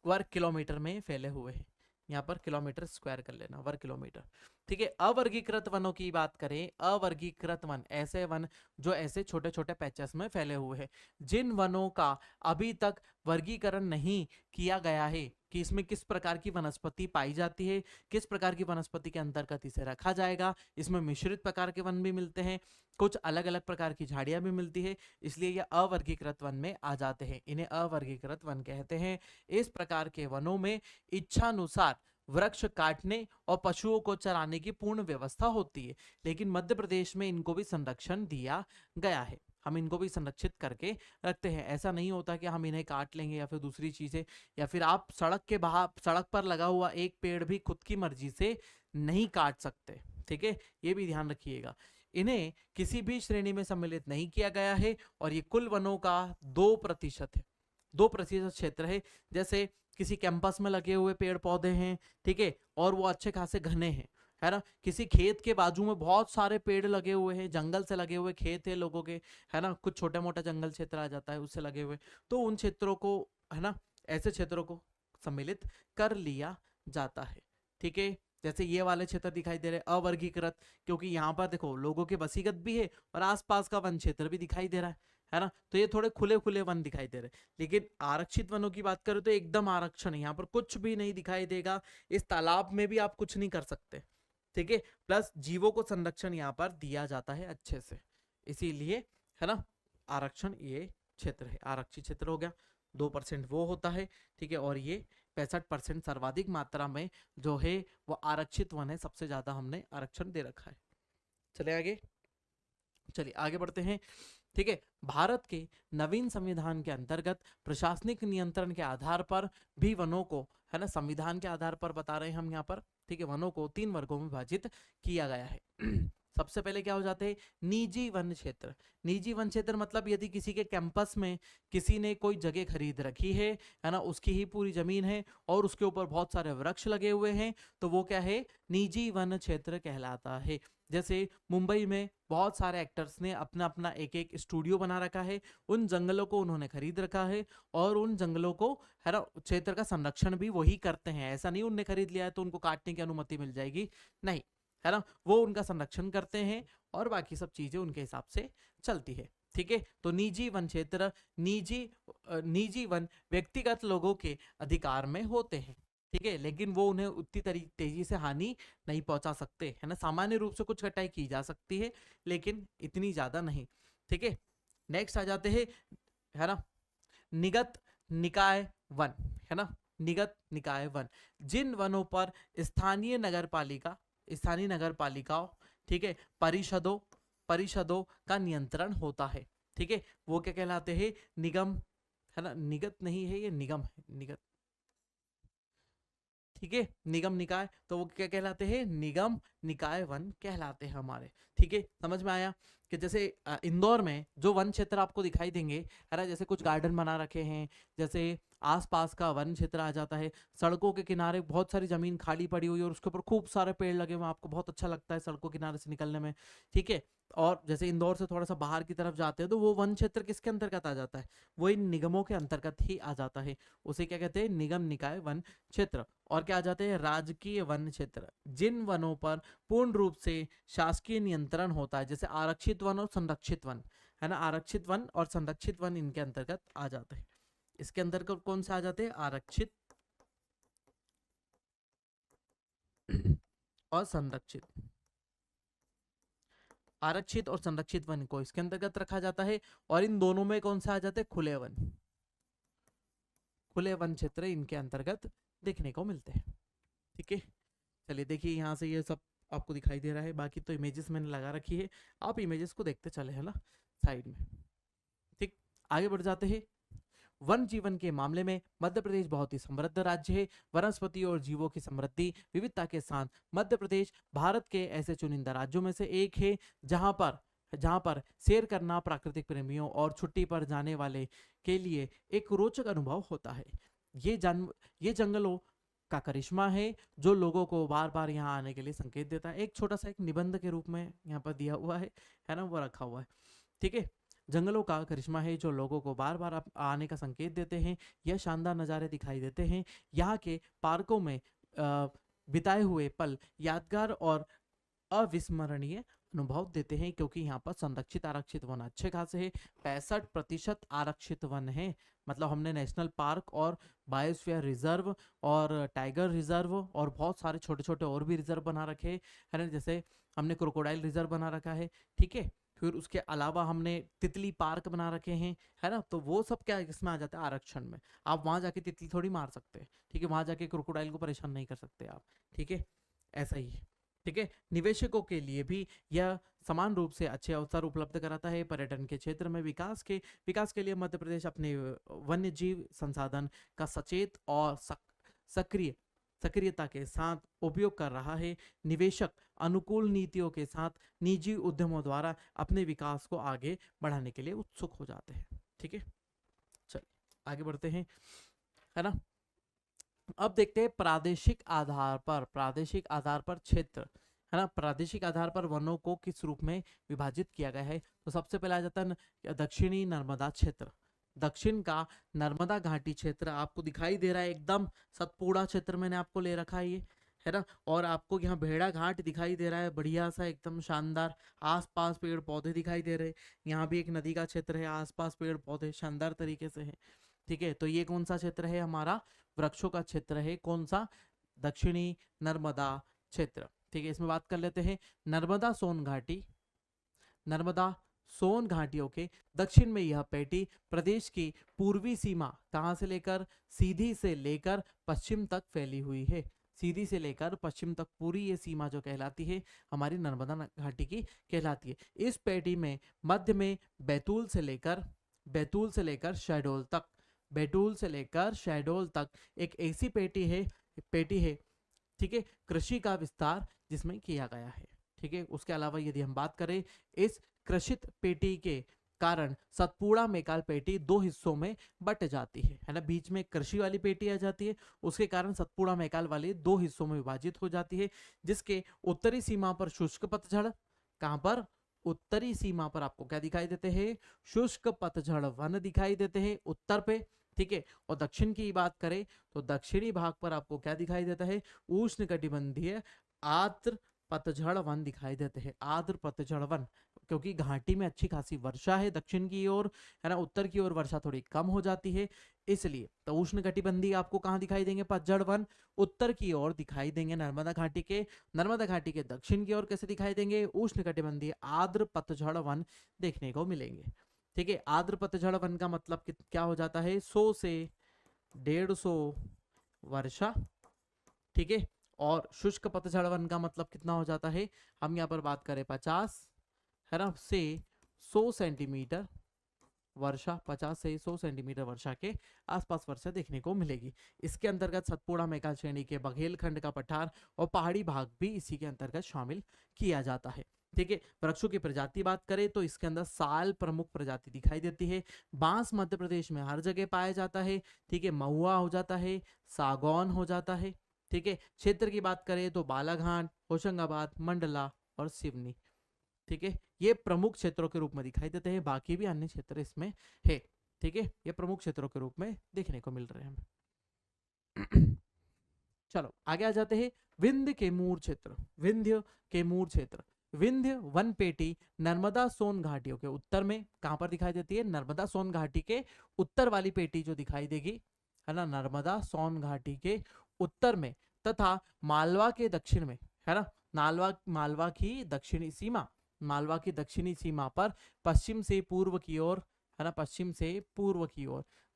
S1: वर्ग किलोमीटर में फैले हुए हैं। यहाँ पर किलोमीटर स्क्वायर कर लेना, वर्ग किलोमीटर, ठीक है। अवर्गीकृत वनों की बात करें, अवर्गीकृत वन ऐसे वन जो ऐसे छोटे छोटे पैचेस में फैले हुए हैं, जिन वनों का अभी तक वर्गीकरण नहीं किया गया है कि इसमें किस प्रकार की वनस्पति पाई जाती है, किस प्रकार की वनस्पति के अंतर्गत इसे रखा जाएगा। इसमें मिश्रित प्रकार के वन भी मिलते हैं, कुछ अलग अलग प्रकार की झाड़ियां भी मिलती है, इसलिए ये अवर्गीकृत वन में आ जाते हैं, इन्हें अवर्गीकृत वन कहते हैं। इस प्रकार के वनों में इच्छानुसार वृक्ष काटने और पशुओं को चराने की पूर्ण व्यवस्था होती है, लेकिन मध्य प्रदेश में इनको भी संरक्षण दिया गया है, हम इनको भी संरक्षित करके रखते हैं। ऐसा नहीं होता कि हम इन्हें काट लेंगे या फिर दूसरी चीजें, या फिर आप सड़क पर लगा हुआ एक पेड़ भी खुद की मर्जी से नहीं काट सकते, ठीक है, ये भी ध्यान रखिएगा। इन्हें किसी भी श्रेणी में सम्मिलित नहीं किया गया है, और ये कुल वनों का 2% है, 2% क्षेत्र है। जैसे किसी कैंपस में लगे हुए पेड़ पौधे हैं, ठीक है, और वो अच्छे खासे घने हैं, है ना। किसी खेत के बाजू में बहुत सारे पेड़ लगे हुए हैं, जंगल से लगे हुए खेत है लोगों के, है ना, कुछ छोटा मोटा जंगल क्षेत्र आ जाता है उससे लगे हुए, तो उन क्षेत्रों को, है ना, ऐसे क्षेत्रों को सम्मिलित कर लिया जाता है, ठीक है। जैसे ये वाले क्षेत्र दिखाई दे रहे हैं अवर्गीकृत, क्योंकि यहाँ पर देखो लोगों के बसीगत भी है और आसपास का वन क्षेत्र भी दिखाई दे रहा है ना, तो ये थोड़े खुले खुले वन दिखाई दे रहे हैं। लेकिन आरक्षित वनों की बात करें तो एकदम आरक्षण है, यहाँ पर कुछ भी नहीं दिखाई देगा, इस तालाब में भी आप कुछ नहीं कर सकते, ठीक है। प्लस जीवों को संरक्षण यहाँ पर दिया जाता है अच्छे से, इसीलिए, है ना, आरक्षण ये क्षेत्र है, आरक्षित क्षेत्र हो गया। 2% वो होता है, ठीक है, और ये 65% सर्वाधिक मात्रा में जो है वो आरक्षित वन है, सबसे ज्यादा हमने आरक्षण दे रखा है। चले आगे, चलिए आगे बढ़ते हैं। ठीक है, भारत के नवीन संविधान के अंतर्गत प्रशासनिक नियंत्रण के आधार पर भी वनों को, है ना, संविधान के आधार पर बता रहे हैं हम यहाँ पर, ठीक है, वनों को 3 वर्गों में विभाजित किया गया है। सबसे पहले क्या हो जाते हैं, निजी वन क्षेत्र। निजी वन क्षेत्र मतलब यदि किसी के कैंपस में किसी ने कोई जगह खरीद रखी है ना, उसकी ही पूरी जमीन है और उसके ऊपर बहुत सारे वृक्ष लगे हुए हैं, तो वो क्या है, निजी वन क्षेत्र कहलाता है। जैसे मुंबई में बहुत सारे एक्टर्स ने अपना अपना एक एक स्टूडियो बना रखा है, उन जंगलों को उन्होंने खरीद रखा है और उन जंगलों को, है ना, क्षेत्र का संरक्षण भी वही करते हैं। ऐसा नहीं उनने खरीद लिया है तो उनको काटने की अनुमति मिल जाएगी, नहीं, है ना, वो उनका संरक्षण करते हैं और बाकी सब चीजें उनके हिसाब से चलती है। ठीक है, तो निजी वन क्षेत्र, निजी वन व्यक्तिगत लोगों के अधिकार में होते हैं। ठीक है, लेकिन वो उन्हें उतनी तेजी से हानि नहीं पहुंचा सकते, है ना, सामान्य रूप से कुछ कटाई की जा सकती है लेकिन इतनी ज्यादा नहीं। ठीक है, नेक्स्ट आ जाते हैं, है ना, निगत निकाय वन, है ना, निगत निकाय वन, जिन वनों पर स्थानीय नगर पालिकाओं, ठीक है, परिषदों का नियंत्रण होता है। ठीक है, वो क्या कहलाते हैं, निगम, है ना, निगत नहीं है, ये निगम है, निगत, ठीक है, निगम निकाय, तो वो क्या कहलाते हैं, निगम निकाय वन कहलाते हैं हमारे। ठीक है, समझ में आया कि जैसे इंदौर में जो वन क्षेत्र आपको दिखाई देंगे, है ना, जैसे कुछ गार्डन बना रखे हैं, जैसे आसपास का वन क्षेत्र आ जाता है, सड़कों के किनारे बहुत सारी जमीन खाली पड़ी हुई है और उसके ऊपर खूब सारे पेड़ लगे हुए, आपको बहुत अच्छा लगता है सड़कों किनारे से निकलने में। ठीक है, और जैसे इंदौर से थोड़ा सा बाहर की तरफ जाते हैं तो वो वन क्षेत्र किसके अंतर्गत आ जाता है, वो इन निगमों के अंतर्गत ही आ जाता है, उसे क्या कहते हैं, निगम निकाय वन क्षेत्र। और क्या आ जाते हैं, राजकीय वन क्षेत्र, जिन वनों पर पूर्ण रूप से शासकीय नियंत्रण होता है, जैसे आरक्षित वन और संरक्षित वन, है ना, आरक्षित वन और संरक्षित वन इनके अंतर्गत आ जाते हैं। इसके अंतर्गत कौन से आ जाते हैं, आरक्षित और संरक्षित, आरक्षित और संरक्षित वन को इसके अंतर्गत रखा जाता है। और इन दोनों में कौन से आ जाते हैं, खुले वन, खुले वन क्षेत्र इनके अंतर्गत देखने को मिलते हैं। ठीक है, चलिए देखिए यहाँ से ये सब आपको दिखाई दे रहा है, बाकी तो इमेजेस मैंने लगा रखी है, आप इमेजेस को देखते चले, है ना, साइड में। ठीक, आगे बढ़ जाते हैं। वन जीवन के मामले में मध्य प्रदेश बहुत ही समृद्ध राज्य है। वनस्पति और जीवों की समृद्धि विविधता के साथ मध्य प्रदेश भारत के ऐसे चुनिंदा राज्यों में से एक है जहां पर सैर करना प्राकृतिक प्रेमियों और छुट्टी पर जाने वाले के लिए एक रोचक अनुभव होता है। ये जंगलों का करिश्मा है जो लोगों को बार बार यहाँ आने के लिए संकेत देता है। एक छोटा सा एक निबंध के रूप में यहाँ पर दिया हुआ है ना, वो रखा हुआ है। ठीक है, जंगलों का करिश्मा है जो लोगों को बार बार आने का संकेत देते हैं। यह शानदार नज़ारे दिखाई देते हैं। यहाँ के पार्कों में बिताए हुए पल यादगार और अविस्मरणीय अनुभव देते हैं, क्योंकि यहाँ पर संरक्षित आरक्षित वन अच्छे खासे है। 65% आरक्षित वन है, मतलब हमने नेशनल पार्क और बायोस्फीयर रिजर्व और टाइगर रिजर्व और बहुत सारे छोटे छोटे और भी रिजर्व बना रखे है ना, जैसे हमने क्रोकोडाइल रिजर्व बना रखा है। ठीक है, फिर उसके अलावा हमने तितली पार्क बना रखे हैं, है ना, तो वो सब क्या इसमें आ जाता है, आरक्षण में। आप वहां जाके तितली थोड़ी मार सकते हैं, ठीक है, वहां जाके क्रोकोडाइल को परेशान नहीं कर सकते आप। ठीक है, ऐसा ही है। ठीक है, निवेशकों के लिए भी यह समान रूप से अच्छे अवसर उपलब्ध कराता है। पर्यटन के क्षेत्र में विकास के लिए मध्य प्रदेश अपने वन्य जीव संसाधन का सचेत और सक्रियता के साथ उपयोग कर रहा है। निवेशक अनुकूल नीतियों के साथ निजी उद्यमों द्वारा अपने विकास को आगे बढ़ाने के लिए उत्सुक हो जाते हैं। ठीक है, चलिए आगे बढ़ते हैं, है ना। अब देखते हैं प्रादेशिक आधार पर क्षेत्र, है ना, प्रादेशिक आधार पर वनों को किस रूप में विभाजित किया गया है। तो सबसे पहले आ जाता है दक्षिणी नर्मदा क्षेत्र। दक्षिण का नर्मदा घाटी क्षेत्र आपको दिखाई दे रहा है, एकदम सतपुड़ा क्षेत्र मैंने आपको ले रखा है ये, है ना। और आपको यहाँ भेड़ा घाट दिखाई दे रहा है, बढ़िया सा एकदम शानदार, आसपास पेड़ पौधे दिखाई दे रहे हैं। यहाँ भी एक नदी का क्षेत्र है, आसपास पेड़ पौधे शानदार तरीके से है। ठीक है, तो ये कौन सा क्षेत्र है, हमारा वृक्षों का क्षेत्र है। कौन सा, दक्षिणी नर्मदा क्षेत्र। ठीक है, इसमें बात कर लेते हैं नर्मदा सोन घाटियों के दक्षिण में यह पेटी प्रदेश की पूर्वी सीमा कहां से लेकर सीधी से लेकर पश्चिम तक फैली हुई है। सीधी से लेकर पश्चिम तक पूरी ये सीमा जो कहलाती है हमारी नर्मदा घाटी की कहलाती है। इस पेटी में मध्य में बैतूल से लेकर शहडोल तक एक ऐसी पेटी है ठीक है, कृषि का विस्तार जिसमें किया गया है। ठीक है, उसके अलावा यदि हम बात करें इस कृषित पेटी के कारण सतपुड़ा मैकाल पेटी दो हिस्सों में बट जाती है ना, बीच में कृषि वाली पेटी आ जाती है, उसके कारण सतपुड़ा मैकाल वाली दो हिस्सों में विभाजित हो जाती है, जिसके उत्तरी सीमा पर शुष्क पतझड़, कहां पर, उत्तरी सीमा पर आपको क्या दिखाई देते हैं, शुष्क पतझड़ वन दिखाई देते हैं उत्तर पे। ठीक है, और दक्षिण की बात करें तो दक्षिणी भाग पर आपको क्या दिखाई देता है, उष्णकटिबंधीय आर्द्र पतझड़ वन दिखाई देते हैं, आर्द्र पतझड़ वन, क्योंकि घाटी में अच्छी खासी वर्षा है दक्षिण की ओर है ना, उत्तर की ओर वर्षा थोड़ी कम हो जाती है, इसलिए तो उष्णकटिबंधीय आपको कहां दिखाई देंगे, पतझड़ वन उत्तर की ओर दिखाई देंगे नर्मदा घाटी के दक्षिण की ओर कैसे दिखाई देंगे, उष्णकटिबंधीय आर्द्र पतझड़ वन देखने को मिलेंगे। ठीक है, आर्द्र पतझड़ वन का मतलब क्या हो जाता है, 100 से 150 वर्षा। ठीक है, और शुष्क पतझड़ वन का मतलब कितना हो जाता है, हम यहाँ पर बात करें 50 है ना से 100 सेंटीमीटर वर्षा, 50 से 100 सेंटीमीटर वर्षा के आसपास वर्षा देखने को मिलेगी। इसके अंतर्गत सतपुड़ा मैकाल श्रेणी के बघेलखंड का पठार और पहाड़ी भाग भी इसी के अंतर्गत शामिल किया जाता है। ठीक है, वृक्षों की प्रजाति बात करें तो इसके अंदर साल प्रमुख प्रजाति दिखाई देती है। बांस मध्य प्रदेश में हर जगह पाया जाता है। ठीक है, महुआ हो जाता है, सागौन हो जाता है। ठीक है, क्षेत्र की बात करें तो बालाघाट, होशंगाबाद, मंडला और सिवनी। ठीक है, ये प्रमुख क्षेत्रों के रूप में दिखाई देते हैं, बाकी भी अन्य क्षेत्र इसमें है। ठीक है, ये प्रमुख क्षेत्रों के रूप में देखने को मिल रहे हैं। चलो आगे आ जाते हैं, विंध्य कैमूर क्षेत्र। विंध्य वन पेटी नर्मदा सोन घाटियों के उत्तर में कहां पर दिखाई देती है, नर्मदा सोन घाटी के उत्तर वाली पेटी जो दिखाई देगी है ना, नर्मदा सोन घाटी के उत्तर में, तथा मालवा के दक्षिण में है ना, मालवा की दक्षिणी सीमा पर पश्चिम से पूर्व की ओर है ना,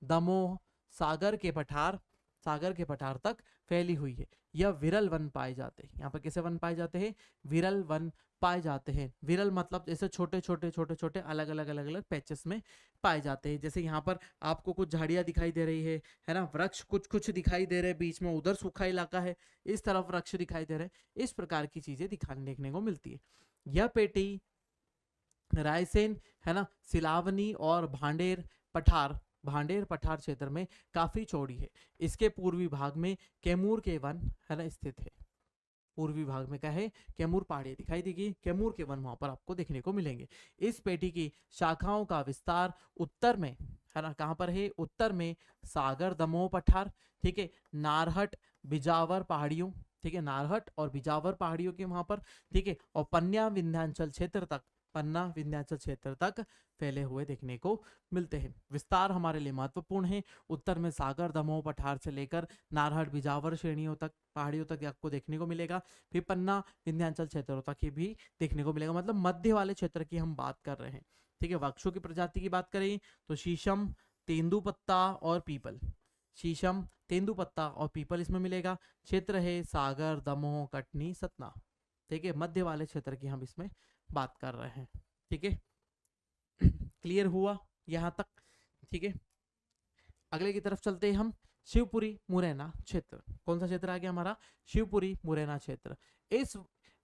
S1: दमोह सागर के पठार तक फैली हुई है। यह विरल वन पाए जाते हैं। यहाँ पर कैसे वन पाए जाते हैं, विरल वन पाए जाते हैं। विरल मतलब जैसे छोटे छोटे अलग अलग पैचेस में पाए जाते हैं। जैसे यहाँ पर आपको कुछ झाड़ियां दिखाई दे रही है ना, वृक्ष कुछ दिखाई दे रहे हैं बीच में, उधर सूखा इलाका है, इस तरफ वृक्ष दिखाई दे रहे हैं, इस प्रकार की चीजें देखने को मिलती है। यह पेटी रायसेन है ना, सिलावनी और भांडेर पठार क्षेत्र में काफी चौड़ी है। इसके पूर्वी भाग में कैमूर के वन है ना स्थित है। पूर्वी भाग में क्या है, कैमूर पहाड़ी दिखाई देगी, कैमूर के वन वहां पर आपको देखने को मिलेंगे। इस पेटी की शाखाओं का विस्तार उत्तर में है ना, कहां पर है, उत्तर में सागर दमोह पठार, ठीक है, नारहट बिजावर पहाड़ियों, ठीक है, नारहट और बिजावर पहाड़ियों के वहां पर, ठीक है, और पन्ना विंध्याचल क्षेत्र तक फैले हुए देखने को मिलते हैं। विस्तार हमारे लिए महत्वपूर्ण है। उत्तर में सागर दमोह पठार से लेकर नारहट बिजावर श्रेणियों तक, पहाड़ियों तक आपको देखने को मिलेगा। फिर पन्ना विंध्याचल क्षेत्रों तक भी देखने को मिलेगा, मतलब मध्य वाले क्षेत्र की हम बात कर रहे हैं। ठीक है, वृक्षों की प्रजाति की बात करें तो शीशम, तेंदुपत्ता और पीपल, शीशम, तेंदुपत्ता और पीपल इसमें मिलेगा। क्षेत्र है सागर, दमोह, कटनी, सतना। ठीक है, मध्य वाले क्षेत्र की हम इसमें बात कर रहे हैं। ठीक है, क्लियर हुआ यहां तक। ठीक है, अगले की तरफ चलते हैं हम। शिवपुरी मुरैना क्षेत्र, कौन सा क्षेत्र आ गया हमारा, शिवपुरी मुरैना क्षेत्र।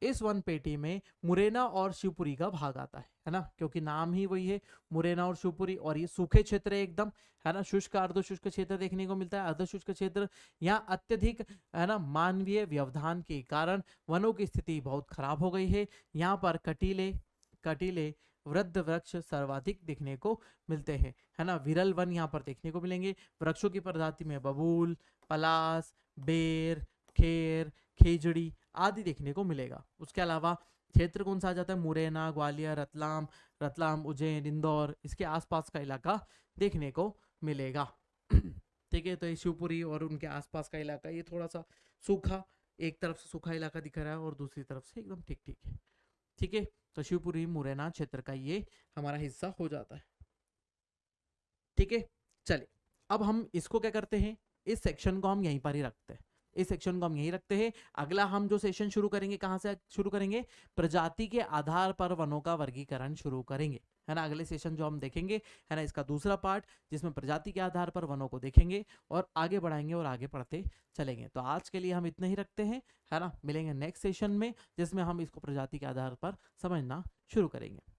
S1: इस वन पेटी में मुरैना और शिवपुरी का भाग आता है ना, क्योंकि नाम ही वही है, मुरैना और शिवपुरी। और ये सूखे क्षेत्र है एकदम है ना, शुष्क अर्धशुष्क क्षेत्र देखने को मिलता है। अर्धशुष्क क्षेत्र, यहाँ अत्यधिक है ना मानवीय व्यवधान के कारण वनों की स्थिति बहुत खराब हो गई है। यहाँ पर कटीले वृद्ध वृक्ष सर्वाधिक देखने को मिलते हैं है ना। विरल वन यहाँ पर देखने को मिलेंगे। वृक्षों की प्रजाति में बबूल, पलास, बेर, खेर, खेजड़ी आदि देखने को मिलेगा। उसके अलावा क्षेत्र कौन सा आ जाता है, मुरैना, ग्वालियर, रतलाम, उज्जैन, इंदौर, इसके आसपास का इलाका देखने को मिलेगा। ठीक है, तो ये शिवपुरी और उनके आसपास का इलाका ये थोड़ा सा सूखा, एक तरफ से सूखा इलाका दिख रहा है और दूसरी तरफ से एकदम ठीक है। ठीक है, तो शिवपुरी मुरैना क्षेत्र का ये हमारा हिस्सा हो जाता है। ठीक है, चलिए अब हम इसको क्या करते हैं, इस सेक्शन को हम यहीं पर ही रखते हैं। इस सेक्शन को हम यही रखते हैं। अगला हम जो सेशन शुरू करेंगे, कहाँ से शुरू करेंगे? प्रजाति के आधार पर वनों का वर्गीकरण शुरू करेंगे, है ना। अगले सेशन जो हम देखेंगे, है ना, इसका दूसरा पार्ट जिसमें प्रजाति के आधार पर वनों को देखेंगे और आगे बढ़ाएंगे और आगे पढ़ते चलेंगे। तो आज के लिए हम इतने ही रखते हैं, है ना। मिलेंगे नेक्स्ट सेशन में जिसमें हम इसको प्रजाति के आधार पर समझना शुरू करेंगे।